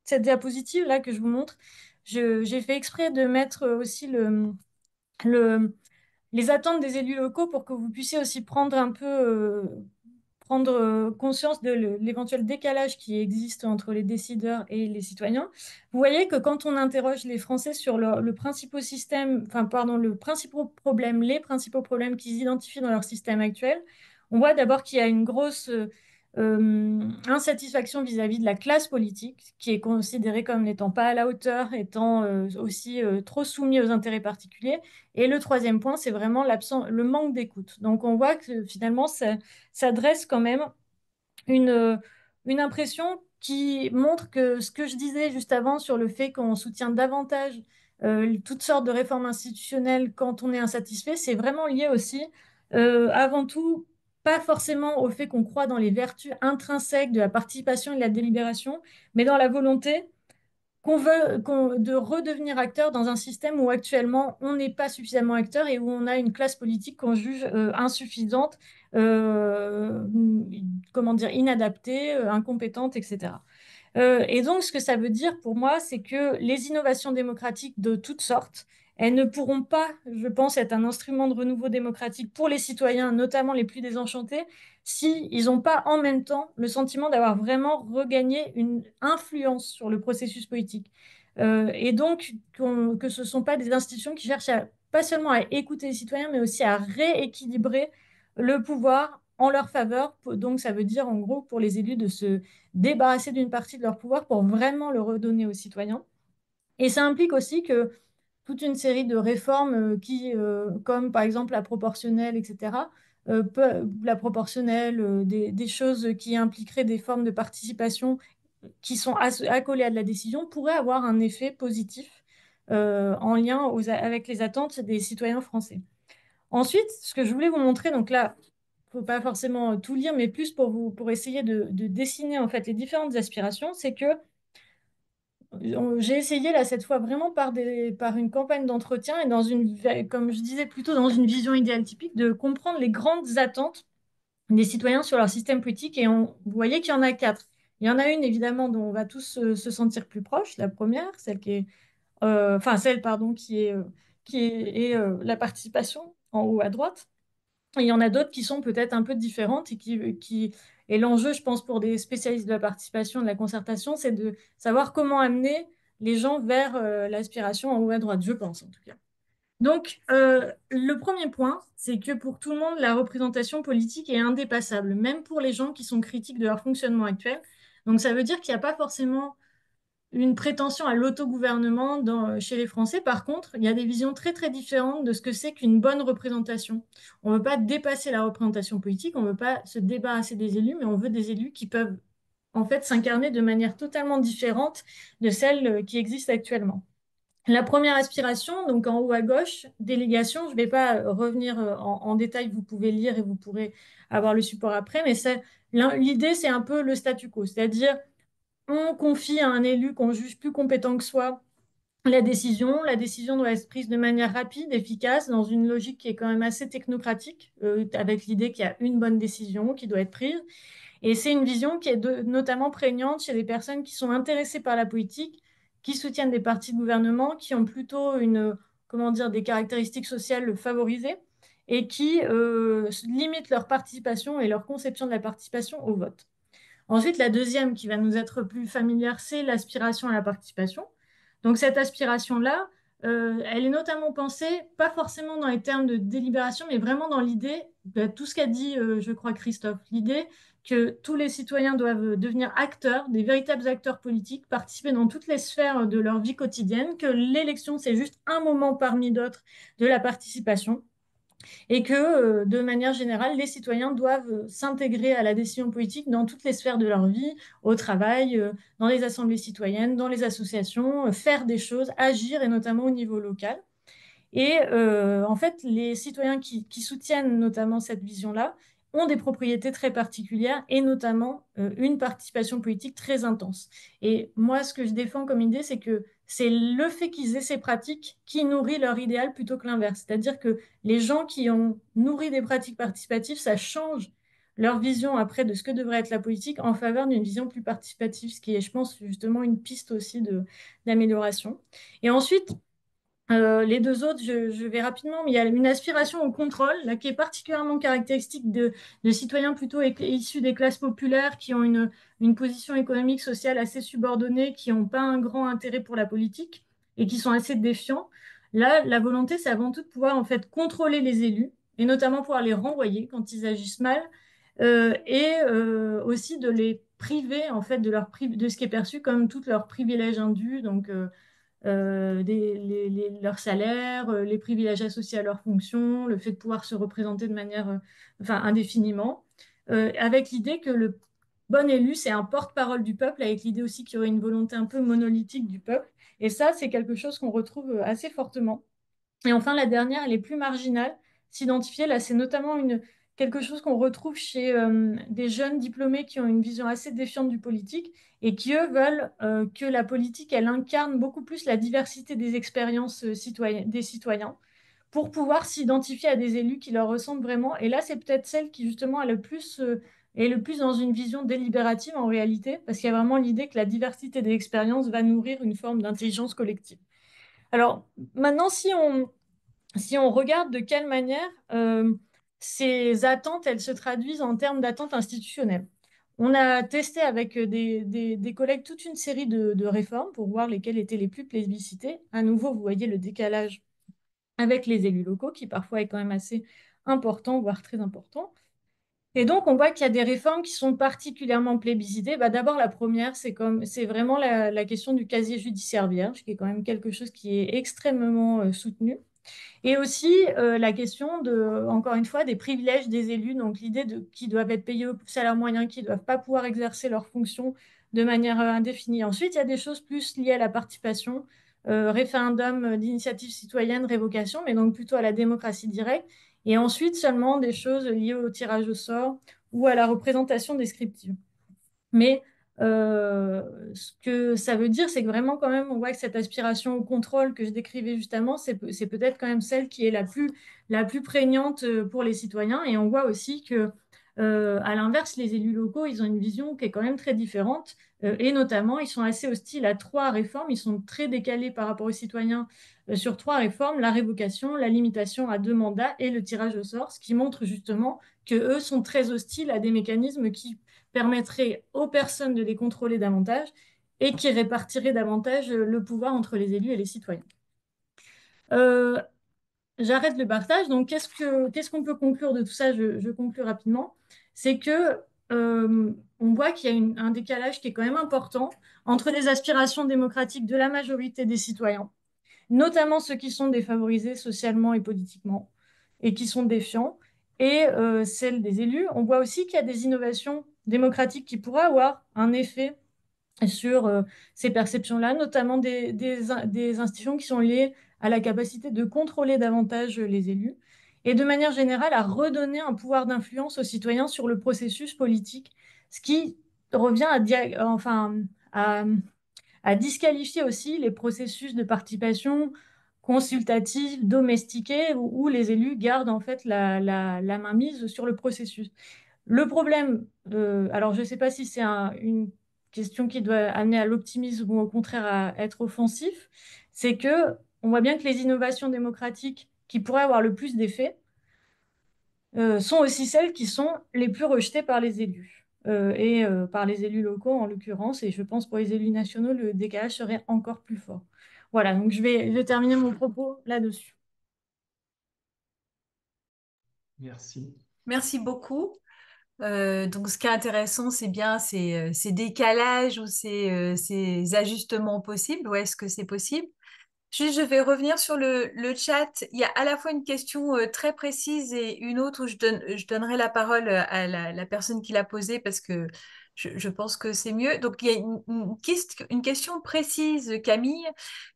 cette diapositive là que je vous montre. J'ai fait exprès de mettre aussi le, les attentes des élus locaux pour que vous puissiez aussi prendre un peu prendre conscience de l'éventuel décalage qui existe entre les décideurs et les citoyens. Vous voyez que quand on interroge les Français sur le principal système, enfin pardon, les principaux problèmes qu'ils identifient dans leur système actuel, on voit d'abord qu'il y a une grosse insatisfaction vis-à-vis de la classe politique, qui est considérée comme n'étant pas à la hauteur, étant aussi trop soumis aux intérêts particuliers. Et le troisième point, c'est vraiment le manque d'écoute. Donc on voit que finalement, ça dresse quand même une, une impression qui montre que ce que je disais juste avant sur le fait qu'on soutient davantage toutes sortes de réformes institutionnelles quand on est insatisfait, c'est vraiment lié aussi, avant tout, pas forcément au fait qu'on croit dans les vertus intrinsèques de la participation et de la délibération, mais dans la volonté de redevenir acteur dans un système où actuellement on n'est pas suffisamment acteur et où on a une classe politique qu'on juge insuffisante, euh, comment dire, inadaptée, incompétente, etc. Et donc, ce que ça veut dire pour moi, c'est que les innovations démocratiques de toutes sortes, elles ne pourront pas, je pense, être un instrument de renouveau démocratique pour les citoyens, notamment les plus désenchantés, s'ils n'ont pas en même temps le sentiment d'avoir vraiment regagné une influence sur le processus politique. Et donc, que ce ne sont pas des institutions qui cherchent pas seulement à écouter les citoyens, mais aussi à rééquilibrer le pouvoir en leur faveur. Donc, ça veut dire, en gros, pour les élus de se débarrasser d'une partie de leur pouvoir pour vraiment le redonner aux citoyens. Et ça implique aussi que toute une série de réformes comme par exemple la proportionnelle, etc., la proportionnelle, des choses qui impliqueraient des formes de participation qui sont accolées à de la décision, pourraient avoir un effet positif en lien avec les attentes des citoyens français. Ensuite, ce que je voulais vous montrer, donc là, il ne faut pas forcément tout lire, mais plus pour essayer de dessiner en fait les différentes aspirations, c'est que j'ai essayé là cette fois vraiment par une campagne d'entretien et comme je disais plutôt dans une vision idéale typique, de comprendre les grandes attentes des citoyens sur leur système politique. Et vous voyez qu'il y en a quatre. Il y en a une évidemment dont on va tous se sentir plus proche. La première, celle qui est, enfin celle pardon la participation en haut à droite. Et il y en a d'autres qui sont peut-être un peu différentes et l'enjeu, je pense, pour des spécialistes de la participation, de la concertation, c'est de savoir comment amener les gens vers l'aspiration en haut à droite, je pense en tout cas. Donc, le premier point, c'est que pour tout le monde, la représentation politique est indépassable, même pour les gens qui sont critiques de leur fonctionnement actuel. Donc, ça veut dire qu'il n'y a pas forcément une prétention à l'autogouvernement chez les Français. Par contre, il y a des visions très, très différentes de ce que c'est qu'une bonne représentation. On ne veut pas dépasser la représentation politique, on ne veut pas se débarrasser des élus, mais on veut des élus qui peuvent en fait s'incarner de manière totalement différente de celle qui existe actuellement. La première aspiration, donc en haut à gauche, délégation, je ne vais pas revenir en détail, vous pouvez lire et vous pourrez avoir le support après, mais l'idée, c'est un peu le statu quo, c'est-à-dire on confie à un élu qu'on juge plus compétent que soi la décision. La décision doit être prise de manière rapide, efficace, dans une logique qui est quand même assez technocratique, avec l'idée qu'il y a une bonne décision qui doit être prise. Et c'est une vision qui est notamment prégnante chez les personnes qui sont intéressées par la politique, qui soutiennent des partis de gouvernement, qui ont plutôt comment dire, des caractéristiques sociales favorisées et qui limitent leur participation et leur conception de la participation au vote. Ensuite, la deuxième qui va nous être plus familière, c'est l'aspiration à la participation. Donc cette aspiration-là, elle est notamment pensée, pas forcément dans les termes de délibération, mais vraiment dans l'idée, de tout ce qu'a dit, je crois, Christophe, l'idée que tous les citoyens doivent devenir acteurs, des véritables acteurs politiques, participer dans toutes les sphères de leur vie quotidienne, que l'élection, c'est juste un moment parmi d'autres de la participation et que, de manière générale, les citoyens doivent s'intégrer à la décision politique dans toutes les sphères de leur vie, au travail, dans les assemblées citoyennes, dans les associations, faire des choses, agir, et notamment au niveau local. Et en fait, les citoyens qui soutiennent notamment cette vision-là ont des propriétés très particulières et notamment une participation politique très intense. Et moi, ce que je défends comme idée, c'est que c'est le fait qu'ils aient ces pratiques qui nourrit leur idéal plutôt que l'inverse. C'est-à-dire que les gens qui ont nourri des pratiques participatives, ça change leur vision après de ce que devrait être la politique en faveur d'une vision plus participative, ce qui est, je pense, justement une piste aussi d'amélioration. Et ensuite, les deux autres, je vais rapidement, mais il y a une aspiration au contrôle, là, qui est particulièrement caractéristique de citoyens plutôt issus des classes populaires, qui ont une position économique, sociale assez subordonnée, qui n'ont pas un grand intérêt pour la politique et qui sont assez défiants. Là, la volonté, c'est avant tout de pouvoir en fait contrôler les élus et notamment pouvoir les renvoyer quand ils agissent mal et aussi de les priver en fait de ce qui est perçu comme tous leurs privilèges indus, donc leurs salaires, les privilèges associés à leurs fonctions, le fait de pouvoir se représenter de manière enfin, indéfiniment, avec l'idée que le bon élu, c'est un porte-parole du peuple, avec l'idée aussi qu'il y aurait une volonté un peu monolithique du peuple. Et ça, c'est quelque chose qu'on retrouve assez fortement. Et enfin, la dernière, elle est plus marginale. S'identifier, là, c'est notamment quelque chose qu'on retrouve chez des jeunes diplômés qui ont une vision assez défiante du politique et qui, eux, veulent que la politique, elle incarne beaucoup plus la diversité des expériences des citoyens pour pouvoir s'identifier à des élus qui leur ressemblent vraiment. Et là, c'est peut-être celle qui, justement, est le plus dans une vision délibérative en réalité, parce qu'il y a vraiment l'idée que la diversité des expériences va nourrir une forme d'intelligence collective. Alors, maintenant, si on regarde de quelle manière ces attentes, elles se traduisent en termes d'attentes institutionnelles. On a testé avec des collègues toute une série de réformes pour voir lesquelles étaient les plus plébiscitées. À nouveau, vous voyez le décalage avec les élus locaux, qui parfois est quand même assez important, voire très important. Et donc, on voit qu'il y a des réformes qui sont particulièrement plébiscitées. Bah, d'abord, la première, c'est vraiment la question du casier judiciaire vierge, qui est quand même quelque chose qui est extrêmement soutenu. Et aussi la question encore une fois, des privilèges des élus, donc l'idée qu'ils doivent être payés au salaire moyen, qu'ils ne doivent pas pouvoir exercer leurs fonctions de manière indéfinie. Ensuite, il y a des choses plus liées à la participation, référendum d'initiative citoyenne, révocation, mais donc plutôt à la démocratie directe. Et ensuite, seulement des choses liées au tirage au sort ou à la représentation descriptive. Mais ce que ça veut dire, c'est que vraiment, quand même, on voit que cette aspiration au contrôle que je décrivais justement, c'est peut-être quand même celle qui est la plus prégnante pour les citoyens. Et on voit aussi que À l'inverse, les élus locaux, ils ont une vision qui est quand même très différente. Et notamment, ils sont assez hostiles à trois réformes. Ils sont très décalés par rapport aux citoyens sur trois réformes, la révocation, la limitation à 2 mandats et le tirage au sort, ce qui montre justement que eux sont très hostiles à des mécanismes qui permettraient aux personnes de les contrôler davantage et qui répartiraient davantage le pouvoir entre les élus et les citoyens. Euh, J'arrête le partage. Donc, qu'est-ce qu'on peut conclure de tout ça? Je conclue rapidement. C'est que on voit qu'il y a un décalage qui est quand même important entre les aspirations démocratiques de la majorité des citoyens, notamment ceux qui sont défavorisés socialement et politiquement et qui sont défiants, et celles des élus. On voit aussi qu'il y a des innovations démocratiques qui pourraient avoir un effet sur ces perceptions-là, notamment des institutions qui sont liées à la capacité de contrôler davantage les élus et de manière générale à redonner un pouvoir d'influence aux citoyens sur le processus politique, ce qui revient à, à disqualifier aussi les processus de participation consultative, domestiquée, où les élus gardent en fait la mainmise sur le processus. Le problème, alors je ne sais pas si c'est une question qui doit amener à l'optimisme ou au contraire à être offensif, c'est que on voit bien que les innovations démocratiques qui pourraient avoir le plus d'effet sont aussi celles qui sont les plus rejetées par les élus et par les élus locaux en l'occurrence. Et je pense pour les élus nationaux, le décalage serait encore plus fort. Voilà, donc je vais terminer mon propos là-dessus. Merci. Merci beaucoup. Donc, ce qui est intéressant, c'est bien ces décalages ou ces ajustements possibles. Où est-ce que c'est possible? Juste, je vais revenir sur le chat. Il y a à la fois une question très précise et une autre où je donnerai la parole à la personne qui l'a posée parce que je pense que c'est mieux. Donc, il y a une question précise, Camille.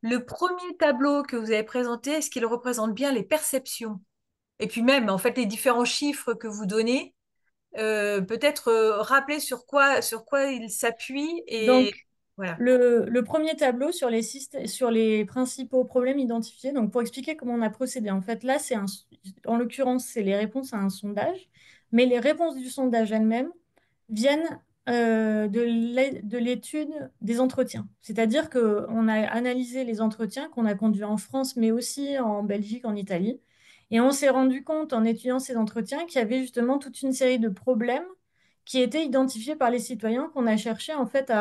Le premier tableau que vous avez présenté, est-ce qu'il représente bien les perceptions? Et puis même, en fait, les différents chiffres que vous donnez, peut-être rappeler sur quoi il s'appuie et Donc, voilà. le premier tableau sur les principaux problèmes identifiés, donc pour expliquer comment on a procédé, en fait, là, en l'occurrence, c'est les réponses à un sondage, mais les réponses du sondage elles-mêmes viennent de l'étude des entretiens. C'est-à-dire qu'on a analysé les entretiens qu'on a conduits en France, mais aussi en Belgique, en Italie, et on s'est rendu compte en étudiant ces entretiens qu'il y avait justement toute une série de problèmes qui étaient identifiés par les citoyens qu'on a cherché en fait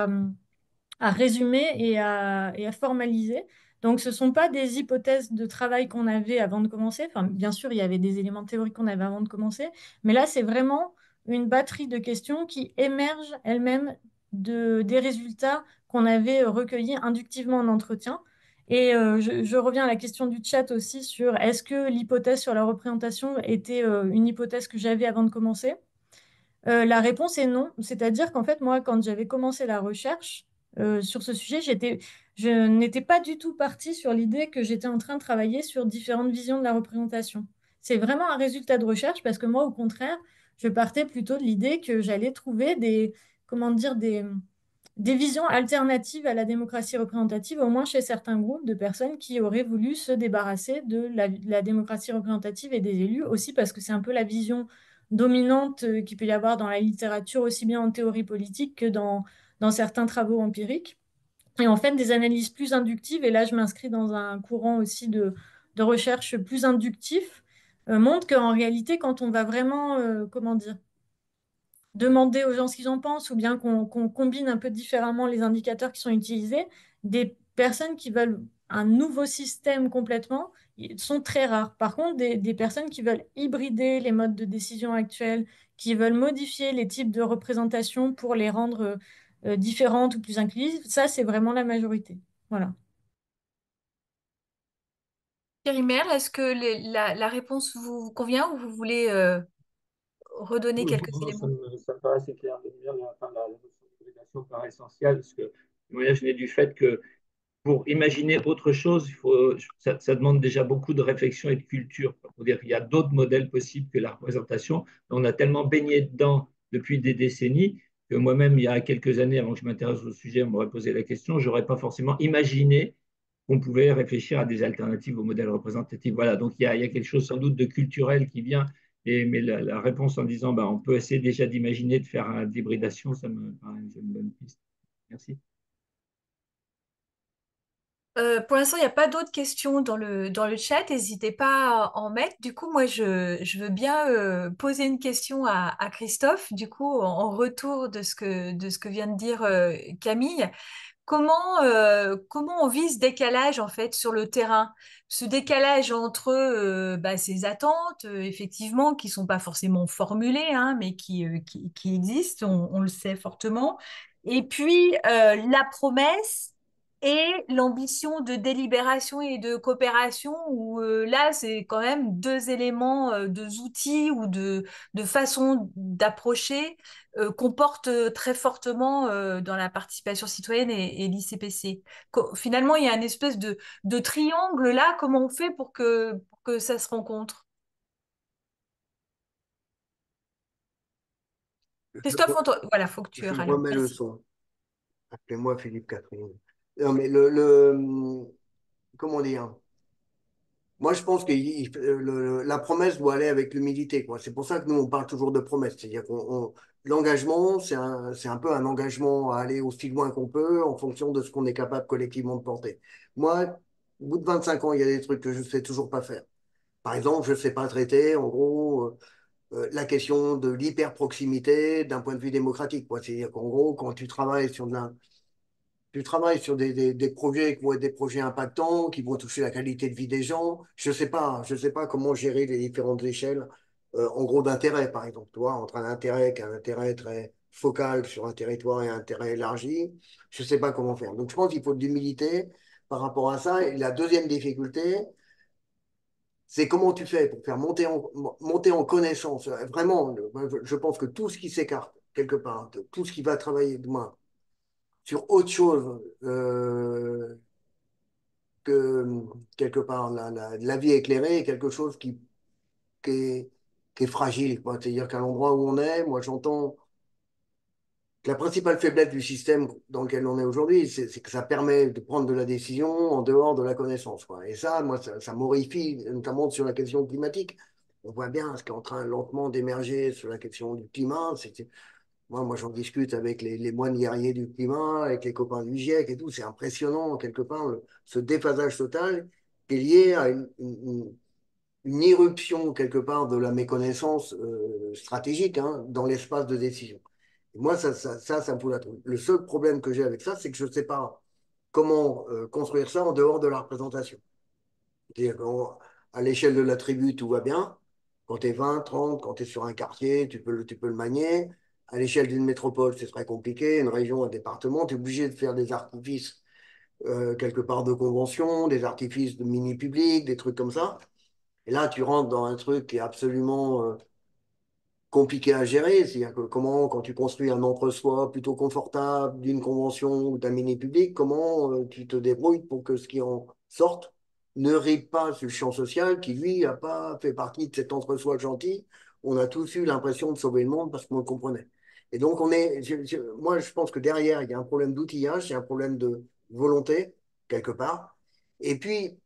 à résumer et à formaliser. Donc, ce ne sont pas des hypothèses de travail qu'on avait avant de commencer. Enfin, bien sûr, il y avait des éléments théoriques qu'on avait avant de commencer, mais là, c'est vraiment une batterie de questions qui émergent elles-mêmes des résultats qu'on avait recueillis inductivement en entretien. Et je reviens à la question du chat aussi sur est-ce que l'hypothèse sur la représentation était une hypothèse que j'avais avant de commencer? La réponse est non. C'est-à-dire qu'en fait, moi, quand j'avais commencé la recherche sur ce sujet, je n'étais pas du tout partie sur l'idée que j'étais en train de travailler sur différentes visions de la représentation. C'est vraiment un résultat de recherche parce que moi, au contraire, je partais plutôt de l'idée que j'allais trouver comment dire, des visions alternatives à la démocratie représentative, au moins chez certains groupes de personnes qui auraient voulu se débarrasser de la démocratie représentative et des élus, aussi parce que c'est un peu la vision dominante qu'il peut y avoir dans la littérature, aussi bien en théorie politique que dans certains travaux empiriques. Et en fait, des analyses plus inductives, et là je m'inscris dans un courant aussi de recherche plus inductif, montrent qu'en réalité, quand on va vraiment, comment dire, demander aux gens ce qu'ils en pensent ou bien qu'on combine un peu différemment les indicateurs qui sont utilisés, des personnes qui veulent un nouveau système complètement sont très rares. Par contre, des personnes qui veulent hybrider les modes de décision actuels, qui veulent modifier les types de représentation pour les rendre différentes ou plus inclusives, ça, c'est vraiment la majorité. Voilà. Thierry Merle, est-ce que la réponse vous convient ou vous voulez redonner quelques éléments? Ça me paraît assez clair. La notion d'hybridation paraît essentielle parce que moi, je venais du fait que pour imaginer autre chose, ça demande déjà beaucoup de réflexion et de culture. Pour dire qu'il y a d'autres modèles possibles que la représentation. On a tellement baigné dedans depuis des décennies que moi-même, il y a quelques années, avant que je m'intéresse au sujet, on m'aurait posé la question, je n'aurais pas forcément imaginé qu'on pouvait réfléchir à des alternatives au modèle représentatif. Voilà, donc il y a quelque chose sans doute de culturel qui vient Mais la réponse en disant, bah, on peut essayer déjà d'imaginer de faire de l'hybridation, ça me paraît une bonne piste. Merci. Pour l'instant, il n'y a pas d'autres questions dans le chat. N'hésitez pas à en mettre. Du coup, moi, je veux bien poser une question à Christophe, du coup, en retour de ce que vient de dire Camille. Comment on vit ce décalage en fait sur le terrain? Ce décalage entre ces attentes, effectivement, qui sont pas forcément formulées, hein, mais qui existent, on le sait fortement. Et puis la promesse et l'ambition de délibération et de coopération, où là, c'est quand même deux éléments, deux outils ou de façon d'approcher qu'on porte très fortement dans la participation citoyenne et l'ICPC. Finalement, il y a une espèce de triangle là. Comment on fait pour que ça se rencontre? Je, Christophe, voilà, faut que tu je rallumes. remets le Merci. son. Appelez-moi Philippe Catherine. Non, mais comment dire? Moi, je pense que la promesse doit aller avec l'humilité, quoi. C'est pour ça que nous, on parle toujours de promesse. C'est-à-dire l'engagement, c'est un peu un engagement à aller aussi loin qu'on peut en fonction de ce qu'on est capable collectivement de porter. Moi, au bout de 25 ans, il y a des trucs que je ne sais toujours pas faire. Par exemple, je ne sais pas traiter, en gros, la question de l'hyper-proximité d'un point de vue démocratique, quoi. C'est-à-dire qu'en gros, quand tu travailles sur des projets qui vont être des projets impactants, qui vont toucher la qualité de vie des gens. Je sais pas comment gérer les différentes échelles, en gros, d'intérêt, par exemple. Tu vois, entre un intérêt qui est un intérêt très focal sur un territoire et un intérêt élargi, je sais pas comment faire. Donc, je pense qu'il faut de l'humilité par rapport à ça. Et la deuxième difficulté, c'est comment tu fais pour faire monter en connaissance. Vraiment, je pense que tout ce qui s'écarte, quelque part, tout ce qui va travailler demain sur autre chose que quelque part la vie éclairée est quelque chose qui est, qui est fragile, quoi. C'est-à-dire qu'à l'endroit où on est, moi j'entends que la principale faiblesse du système dans lequel on est aujourd'hui, c'est que ça permet de prendre de la décision en dehors de la connaissance, quoi. Et ça, moi, ça m'horrifie, notamment sur la question climatique. On voit bien ce qui est en train lentement d'émerger sur la question du climat. Moi, j'en discute avec les moines guerriers du climat, avec les copains du GIEC et tout. C'est impressionnant, quelque part, ce déphasage total qui est lié à une irruption, quelque part, de la méconnaissance stratégique, hein, dans l'espace de décision. Et moi, ça me fout la trouille. Le seul problème que j'ai avec ça, c'est que je ne sais pas comment construire ça en dehors de la représentation. C'est-à-dire qu'à l'échelle de la tribu, tout va bien. Quand tu es 20, 30, quand tu es sur un quartier, tu peux le manier. À l'échelle d'une métropole, c'est très compliqué. Une région, un département, tu es obligé de faire des artifices quelque part de convention, des artifices de mini-public, des trucs comme ça. Et là, tu rentres dans un truc qui est absolument compliqué à gérer. C'est-à-dire que comment, quand tu construis un entre-soi plutôt confortable d'une convention ou d'un mini-public, comment tu te débrouilles pour que ce qui en sorte ne ride pas sur le champ social qui, lui, n'a pas fait partie de cet entre-soi gentil. On a tous eu l'impression de sauver le monde parce qu'on le comprenait. Et donc, moi, je pense que derrière, il y a un problème d'outillage, il y a un problème de volonté, quelque part. Et puis,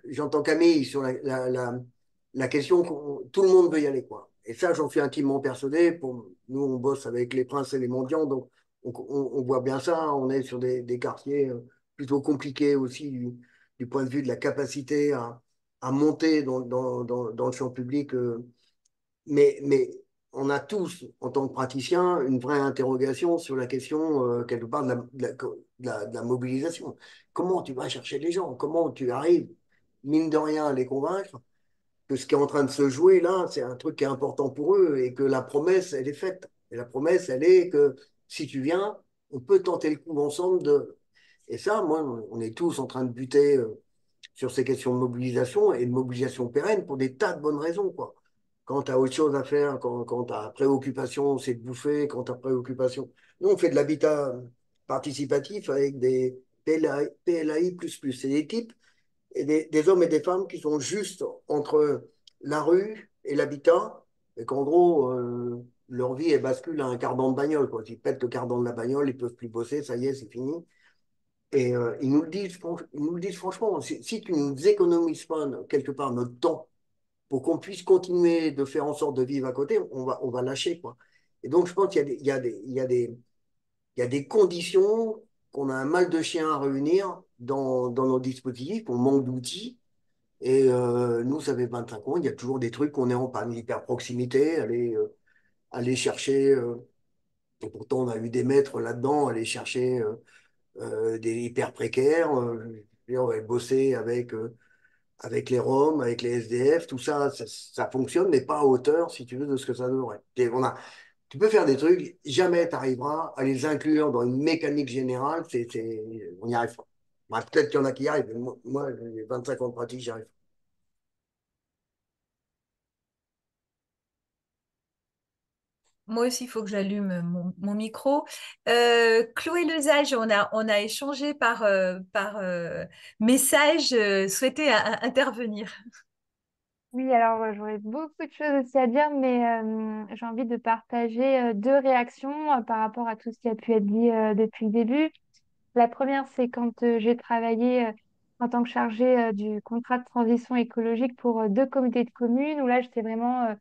j'entends Camille sur la question que tout le monde veut y aller, quoi. Et ça, j'en suis intimement persuadé. Nous, on bosse avec les princes et les mendiants, donc on voit bien ça. On est sur des quartiers plutôt compliqués aussi du point de vue de la capacité à monter dans le champ public. Mais on a tous, en tant que praticiens, une vraie interrogation sur la question, quelque part, de la mobilisation. Comment tu vas chercher les gens? Comment tu arrives, mine de rien, à les convaincre que ce qui est en train de se jouer là, c'est un truc qui est important pour eux et que la promesse, elle est faite. Et la promesse, elle est que si tu viens, on peut tenter le coup ensemble de. Et ça, moi, on est tous en train de buter sur ces questions de mobilisation et de mobilisation pérenne pour des tas de bonnes raisons, quoi. Quand tu as autre chose à faire, quand tu as préoccupation, c'est de bouffer, quand tu as préoccupation. Nous, on fait de l'habitat participatif avec des PLAI++. C'est des types et des hommes et des femmes qui sont juste entre la rue et l'habitat, et qu'en gros, leur vie, elle bascule à un cardan de bagnole, quoi. Ils pètent le cardan de la bagnole, ils peuvent plus bosser, ça y est, c'est fini. Et ils nous le disent franchement, si tu ne nous économises pas quelque part notre temps pour qu'on puisse continuer de faire en sorte de vivre à côté, on va lâcher, quoi. Et donc, je pense qu'il y a des, il y a des, il y a des, il y a des conditions qu'on a un mal de chien à réunir dans nos dispositifs, on manque d'outils. Et nous, ça fait 25 ans, il y a toujours des trucs qu'on est en panne, l'hyperproximité, aller chercher, et pourtant on a eu des maîtres là-dedans, aller chercher des hyper précaires, et on va bosser avec les Roms, avec les SDF, tout ça, ça fonctionne, mais pas à hauteur, si tu veux, de ce que ça devrait. Tu peux faire des trucs, jamais tu arriveras à les inclure dans une mécanique générale, on n'y arrive pas. Bah, peut-être qu'il y en a qui y arrivent, mais moi j'ai 25 ans de pratique, j'y arrive. Moi aussi, il faut que j'allume mon micro. Chloé Lesage, on a échangé par message, souhaitait intervenir. Oui, alors j'aurais beaucoup de choses aussi à dire, mais j'ai envie de partager deux réactions par rapport à tout ce qui a pu être dit depuis le début. La première, c'est quand j'ai travaillé en tant que chargée du contrat de transition écologique pour deux communautés de communes, où là, j'étais vraiment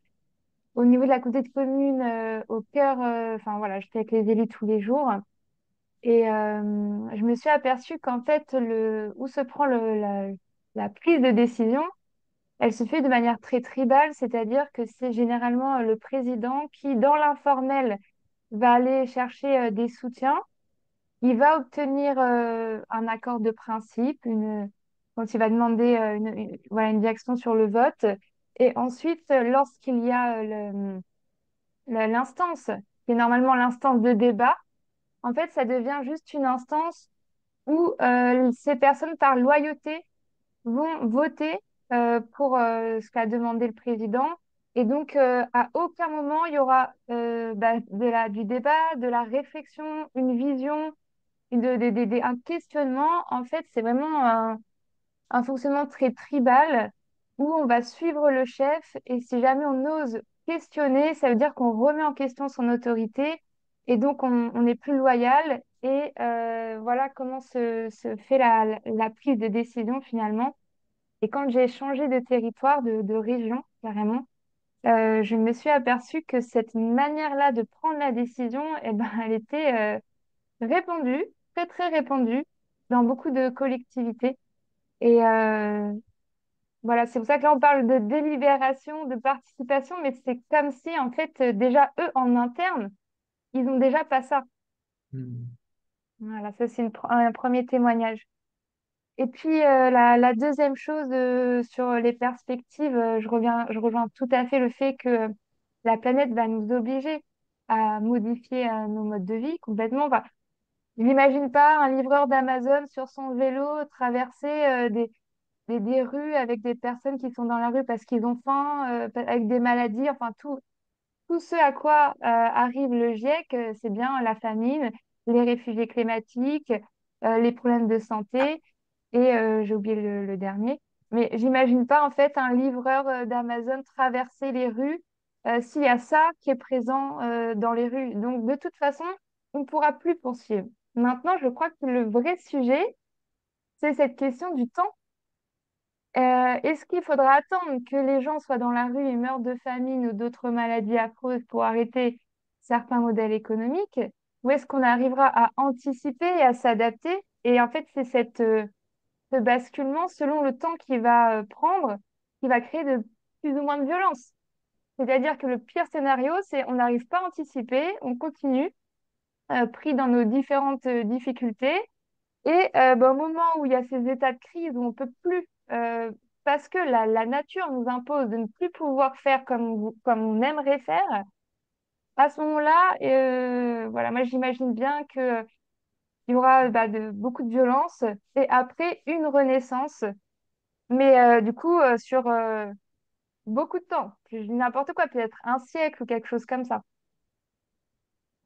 au niveau de la communauté de communes, au cœur, enfin voilà, j'étais avec les élus tous les jours. Et je me suis aperçue qu'en fait, où se prend la prise de décision, elle se fait de manière très tribale, c'est-à-dire que c'est généralement le président qui, dans l'informel, va aller chercher des soutiens. Il va obtenir un accord de principe, quand il va demander voilà, une direction sur le vote. Et ensuite, lorsqu'il y a l'instance, qui est normalement l'instance de débat, en fait, ça devient juste une instance où ces personnes, par loyauté, vont voter pour ce qu'a demandé le président. Et donc, à aucun moment, il y aura du débat, de la réflexion, une vision, un questionnement. En fait, c'est vraiment un fonctionnement très tribal où on va suivre le chef et si jamais on ose questionner, ça veut dire qu'on remet en question son autorité et donc on est plus loyal. Et voilà comment se fait la prise de décision finalement. Et quand j'ai changé de territoire, de région, carrément, je me suis aperçue que cette manière-là de prendre la décision, eh ben, elle était répandue, très très répandue dans beaucoup de collectivités. Et voilà, c'est pour ça que là, on parle de délibération, de participation, mais c'est comme si, en fait, déjà, eux, en interne, ils ont déjà pas ça. Hmm. Voilà, ça, c'est un premier témoignage. Et puis, la deuxième chose sur les perspectives, je rejoins tout à fait le fait que la planète va nous obliger à modifier nos modes de vie complètement. Enfin, je n'imagine pas un livreur d'Amazon sur son vélo traverser des rues avec des personnes qui sont dans la rue parce qu'ils ont faim, avec des maladies, enfin tout ce à quoi arrive le GIEC, c'est bien la famine, les réfugiés climatiques, les problèmes de santé, et j'ai oublié le dernier. Mais j'imagine pas en fait un livreur d'Amazon traverser les rues s'il y a ça qui est présent dans les rues. Donc de toute façon, on ne pourra plus poursuivre. Maintenant, je crois que le vrai sujet, c'est cette question du temps. Est-ce qu'il faudra attendre que les gens soient dans la rue et meurent de famine ou d'autres maladies affreuses pour arrêter certains modèles économiques? Ou est-ce qu'on arrivera à anticiper et à s'adapter? Et en fait, c'est ce basculement selon le temps qu'il va prendre qui va créer de plus ou moins de violence. C'est-à-dire que le pire scénario, c'est on n'arrive pas à anticiper, on continue, pris dans nos différentes difficultés. Et au moment où il y a ces états de crise où on peut plus, parce que la nature nous impose de ne plus pouvoir faire comme on aimerait faire, à ce moment-là, voilà, moi j'imagine bien que il y aura beaucoup de violence et après une renaissance, mais du coup sur beaucoup de temps. Je dis n'importe quoi, peut-être un siècle ou quelque chose comme ça.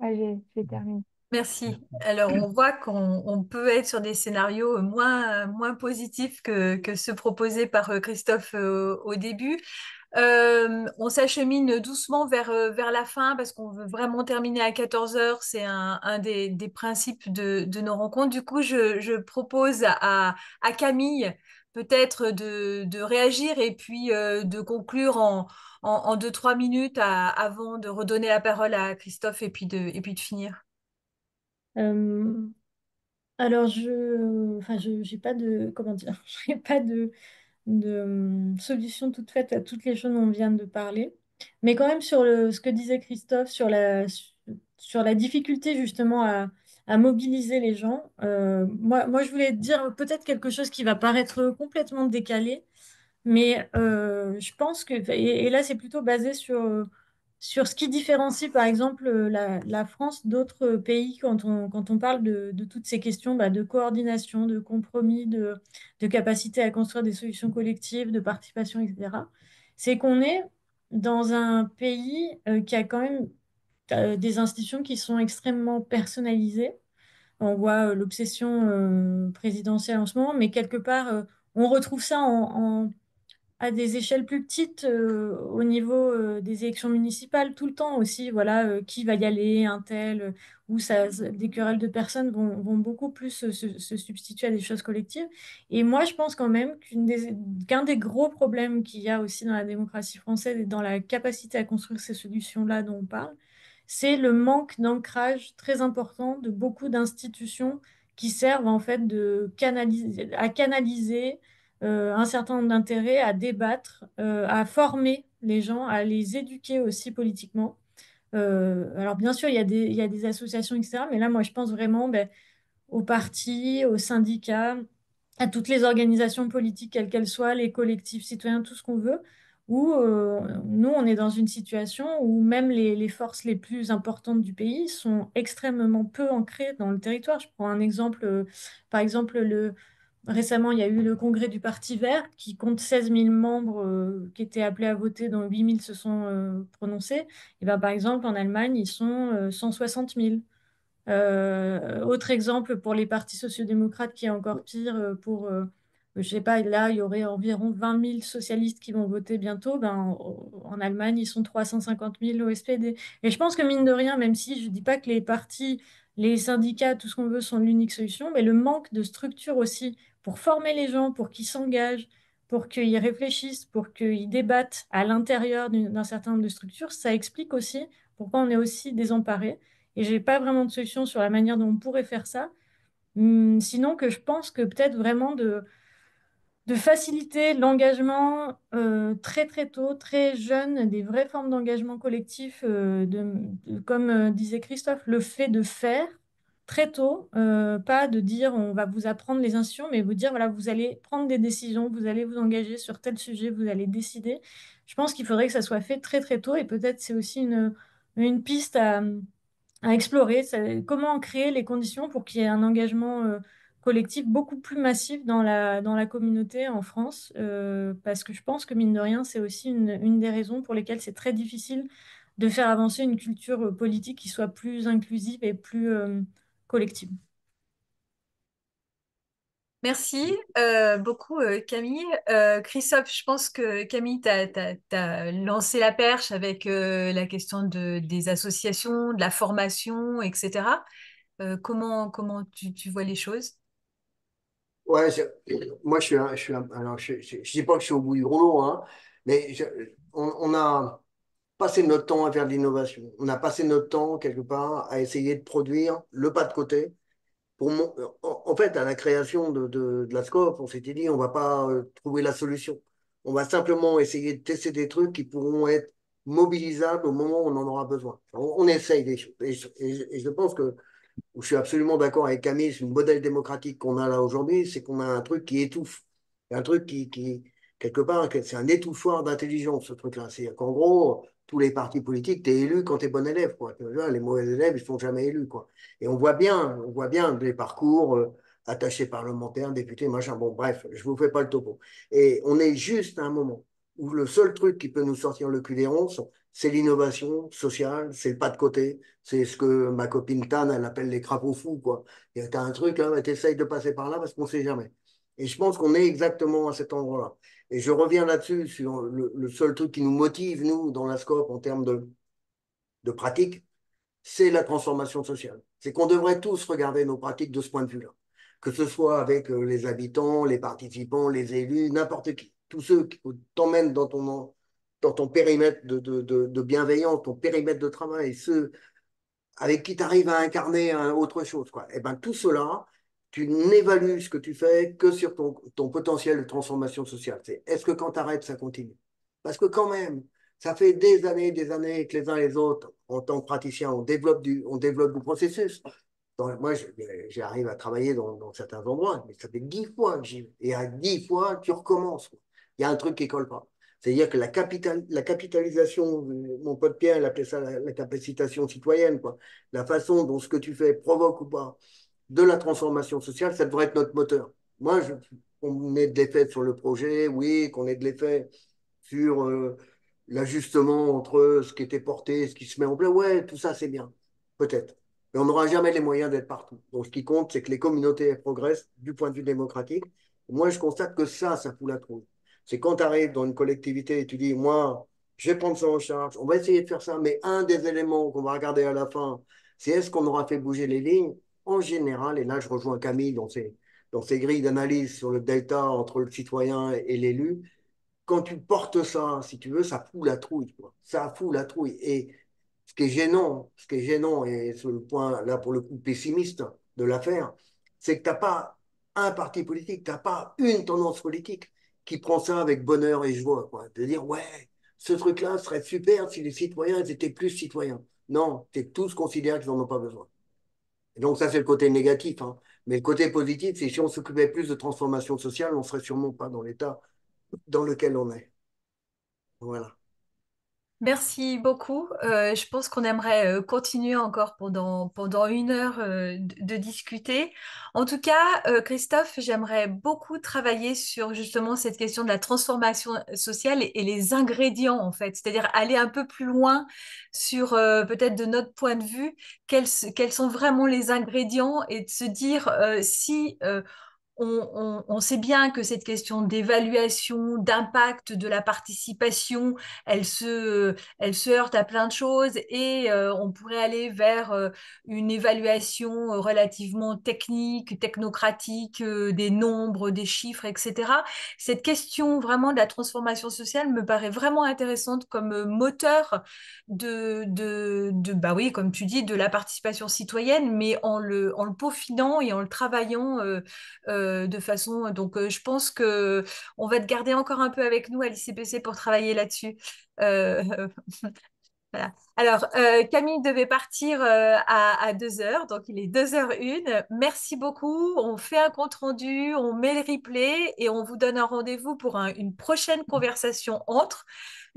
Ouais, j'ai terminé. Merci. Alors, on voit qu'on peut être sur des scénarios moins positifs que ceux proposés par Christophe au début. On s'achemine doucement vers la fin parce qu'on veut vraiment terminer à 14 heures. C'est un des principes de nos rencontres. Du coup, je propose à Camille peut-être de réagir et puis de conclure en 2, 3 minutes avant de redonner la parole à Christophe et puis de finir. Euh, alors, enfin, j'ai pas de, comment dire, j'ai pas de solution toute faite à toutes les choses dont on vient de parler. Mais quand même, sur ce que disait Christophe, sur la difficulté justement à mobiliser les gens, moi, je voulais dire peut-être quelque chose qui va paraître complètement décalé, mais je pense que, et là, c'est plutôt basé sur ce qui différencie, par exemple, la France d'autres pays quand on parle de toutes ces questions bah, de coordination, de compromis, de capacité à construire des solutions collectives, de participation, etc. C'est qu'on est dans un pays qui a quand même des institutions qui sont extrêmement personnalisées. On voit l'obsession présidentielle en ce moment, mais quelque part, on retrouve ça à des échelles plus petites, au niveau des élections municipales, tout le temps aussi, voilà, qui va y aller, un tel, où des querelles de personnes vont beaucoup plus se substituer à des choses collectives. Et moi, je pense quand même qu'un des gros problèmes qu'il y a aussi dans la démocratie française et dans la capacité à construire ces solutions-là dont on parle, c'est le manque d'ancrage très important de beaucoup d'institutions qui servent en fait à canaliser un certain nombre d'intérêts, à débattre, à former les gens, à les éduquer aussi politiquement. Alors bien sûr, il y a des associations, etc. Mais là, moi, je pense vraiment ben, aux partis, aux syndicats, à toutes les organisations politiques, quelles qu'elles soient, les collectifs citoyens, tout ce qu'on veut, où nous, on est dans une situation où même les forces les plus importantes du pays sont extrêmement peu ancrées dans le territoire. Je prends un exemple, par exemple, récemment, il y a eu le congrès du Parti vert qui compte 16 000 membres qui étaient appelés à voter, dont 8 000 se sont prononcés. Et ben, par exemple, en Allemagne, ils sont 160 000. Autre exemple pour les partis sociaux-démocrates qui est encore pire je sais pas, là, il y aurait environ 20 000 socialistes qui vont voter bientôt. Ben, en Allemagne, ils sont 350 000 au SPD. Et je pense que mine de rien, même si je dis pas que les partis, les syndicats, tout ce qu'on veut sont l'unique solution, mais le manque de structure aussi pour former les gens, pour qu'ils s'engagent, pour qu'ils réfléchissent, pour qu'ils débattent à l'intérieur d'un certain nombre de structures, ça explique aussi pourquoi on est aussi désemparé. Et j'ai pas vraiment de solution sur la manière dont on pourrait faire ça. Sinon que je pense que peut-être vraiment de faciliter l'engagement très très tôt, très jeune, des vraies formes d'engagement collectif, comme disait Christophe, le fait de faire très tôt, pas de dire on va vous apprendre les institutions, mais vous dire voilà, vous allez prendre des décisions, vous allez vous engager sur tel sujet, vous allez décider. Je pense qu'il faudrait que ça soit fait très très tôt et peut-être c'est aussi une piste à explorer, comment créer les conditions pour qu'il y ait un engagement collectif beaucoup plus massif dans la communauté en France, parce que je pense que mine de rien, c'est aussi une des raisons pour lesquelles c'est très difficile de faire avancer une culture politique qui soit plus inclusive et plus collective. Merci beaucoup Camille. Christophe, je pense que Camille t'as lancé la perche avec la question des associations, de la formation, etc. Comment tu vois les choses? Ouais, moi alors je dis pas que je suis au bout du rouleau, hein, mais on a passé notre temps à faire de l'innovation. On a passé notre temps quelque part à essayer de produire le pas de côté. En fait, à la création de la SCOP, on s'était dit, on va pas trouver la solution. On va simplement essayer de tester des trucs qui pourront être mobilisables au moment où on en aura besoin. On essaye des choses. Et je pense que où je suis absolument d'accord avec Camille sur le modèle démocratique qu'on a là aujourd'hui, c'est qu'on a un truc qui étouffe. Un truc quelque part, c'est un étouffoir d'intelligence, ce truc-là. C'est-à-dire qu'en gros, tous les partis politiques, tu es élu quand tu es bon élève, quoi. Tu vois, les mauvais élèves, ils ne sont jamais élus, quoi. Et on voit bien les parcours, attachés parlementaires, députés, machin. Bon, bref, je ne vous fais pas le topo. Et on est juste à un moment où le seul truc qui peut nous sortir le cul des ronces, c'est l'innovation sociale, c'est le pas de côté, c'est ce que ma copine Tan, elle appelle les crapauds fous, quoi. Tu as un truc, là, tu essayes de passer par là parce qu'on ne sait jamais. Et je pense qu'on est exactement à cet endroit-là. Et je reviens là-dessus sur le seul truc qui nous motive, nous, dans la SCOP, en termes de pratique, c'est la transformation sociale. C'est qu'on devrait tous regarder nos pratiques de ce point de vue-là. que ce soit avec les habitants, les participants, les élus, n'importe qui, tous ceux qui t'emmènent dans ton périmètre de bienveillance, ton périmètre de travail, ceux avec qui tu arrives à incarner autre chose, quoi. Et ben tout cela, tu n'évalues ce que tu fais que sur ton potentiel de transformation sociale. Est-ce que quand tu arrêtes, ça continue? Parce que quand même, ça fait des années que les uns et les autres, en tant que praticiens, on développe du processus. Moi, j'arrive à travailler dans certains endroits, mais ça fait 10 fois que j'y vais. Et à 10 fois, tu recommences, quoi. Il y a un truc qui ne colle pas. C'est-à-dire que la capitalisation, mon pote Pierre, il appelait ça la capacitation citoyenne, quoi. La façon dont ce que tu fais provoque ou pas de la transformation sociale, ça devrait être notre moteur. Moi, qu'on ait de l'effet sur le projet, oui, qu'on ait de l'effet sur l'ajustement entre ce qui était porté et ce qui se met en place, ouais, tout ça, c'est bien, peut-être. Mais on n'aura jamais les moyens d'être partout. Donc, ce qui compte, c'est que les communautés progressent du point de vue démocratique. Moi, je constate que ça fout la trouille. C'est quand tu arrives dans une collectivité et tu dis, moi, je vais prendre ça en charge, on va essayer de faire ça, mais un des éléments qu'on va regarder à la fin, c'est est-ce qu'on aura fait bouger les lignes en général, et là, je rejoins Camille dans ses grilles d'analyse sur le delta entre le citoyen et l'élu, quand tu portes ça, si tu veux, ça fout la trouille, quoi. Ça fout la trouille. Et ce qui est gênant, et c'est le point, là, pour le coup, pessimiste de l'affaire, c'est que tu n'as pas un parti politique, tu n'as pas une tendance politique qui prend ça avec bonheur et joie, quoi. De dire, ouais, ce truc-là serait super si les citoyens ils étaient plus citoyens. Non, c'est tous considèrent qu'ils n'en ont pas besoin. Et donc, ça, c'est le côté négatif, hein. Mais le côté positif, c'est si on s'occupait plus de transformation sociale, on ne serait sûrement pas dans l'état dans lequel on est. Voilà. Merci beaucoup. Je pense qu'on aimerait continuer encore pendant 1 heure de discuter. En tout cas, Christophe, j'aimerais beaucoup travailler sur justement cette question de la transformation sociale et les ingrédients, en fait. C'est-à-dire aller un peu plus loin sur peut-être de notre point de vue, quels sont vraiment les ingrédients et de se dire si on sait bien que cette question d'évaluation, d'impact de la participation, elle se heurte à plein de choses et on pourrait aller vers une évaluation relativement technique, technocratique, des nombres, des chiffres, etc. Cette question vraiment de la transformation sociale me paraît vraiment intéressante comme moteur bah oui, comme tu dis, de la participation citoyenne, mais en le peaufinant et en le travaillant de façon. Donc, je pense que on va te garder encore un peu avec nous à l'ICPC pour travailler là-dessus. Euh, voilà. Alors, Camille devait partir à 2 heures, donc il est 2h01. Merci beaucoup. On fait un compte rendu, on met le replay et on vous donne un rendez-vous pour une prochaine conversation entre,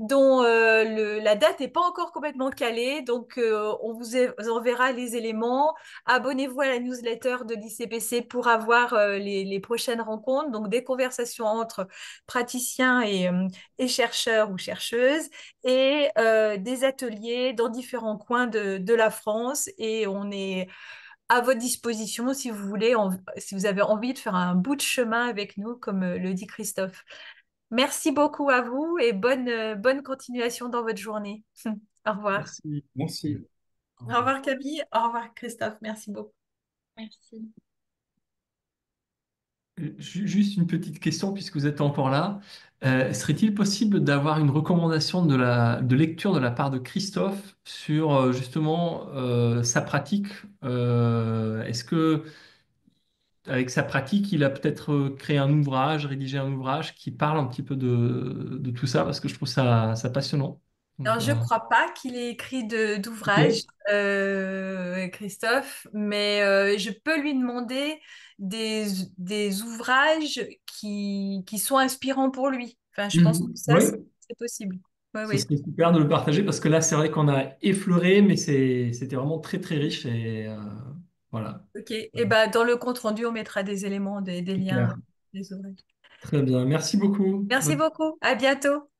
dont la date n'est pas encore complètement calée. Donc, on vous enverra les éléments. Abonnez-vous à la newsletter de l'ICPC pour avoir les prochaines rencontres. Donc, des conversations entre praticiens et chercheurs ou chercheuses et des ateliers dans différents coins de la France. Et on est à votre disposition si vous voulez, si vous avez envie de faire un bout de chemin avec nous, comme le dit Christophe. Merci beaucoup à vous et bonne continuation dans votre journée. Au revoir. Merci. Merci. Au Au revoir. revoir Camille, au revoir Christophe, merci beaucoup. Merci. Juste une petite question, puisque vous êtes encore là. Serait-il possible d'avoir une recommandation de lecture de la part de Christophe sur justement sa pratique? Est-ce que avec sa pratique, il a peut-être créé un ouvrage, rédigé un ouvrage qui parle un petit peu de tout ça, parce que je trouve ça passionnant. Alors, Donc, je ne crois pas qu'il ait écrit d'ouvrage, ok. Christophe, mais je peux lui demander des, des ouvrages qui sont inspirants pour lui. Enfin, je pense que Mhm. ça, Oui, c'est possible. Oui, ce oui. serait super de le partager parce que là, c'est vrai qu'on a effleuré, mais c'était vraiment très très riche et voilà, Ok. Et ben, dans le compte rendu, on mettra des éléments, des liens, super. des ouvrages. Très bien. Merci beaucoup. Merci beaucoup. À bientôt.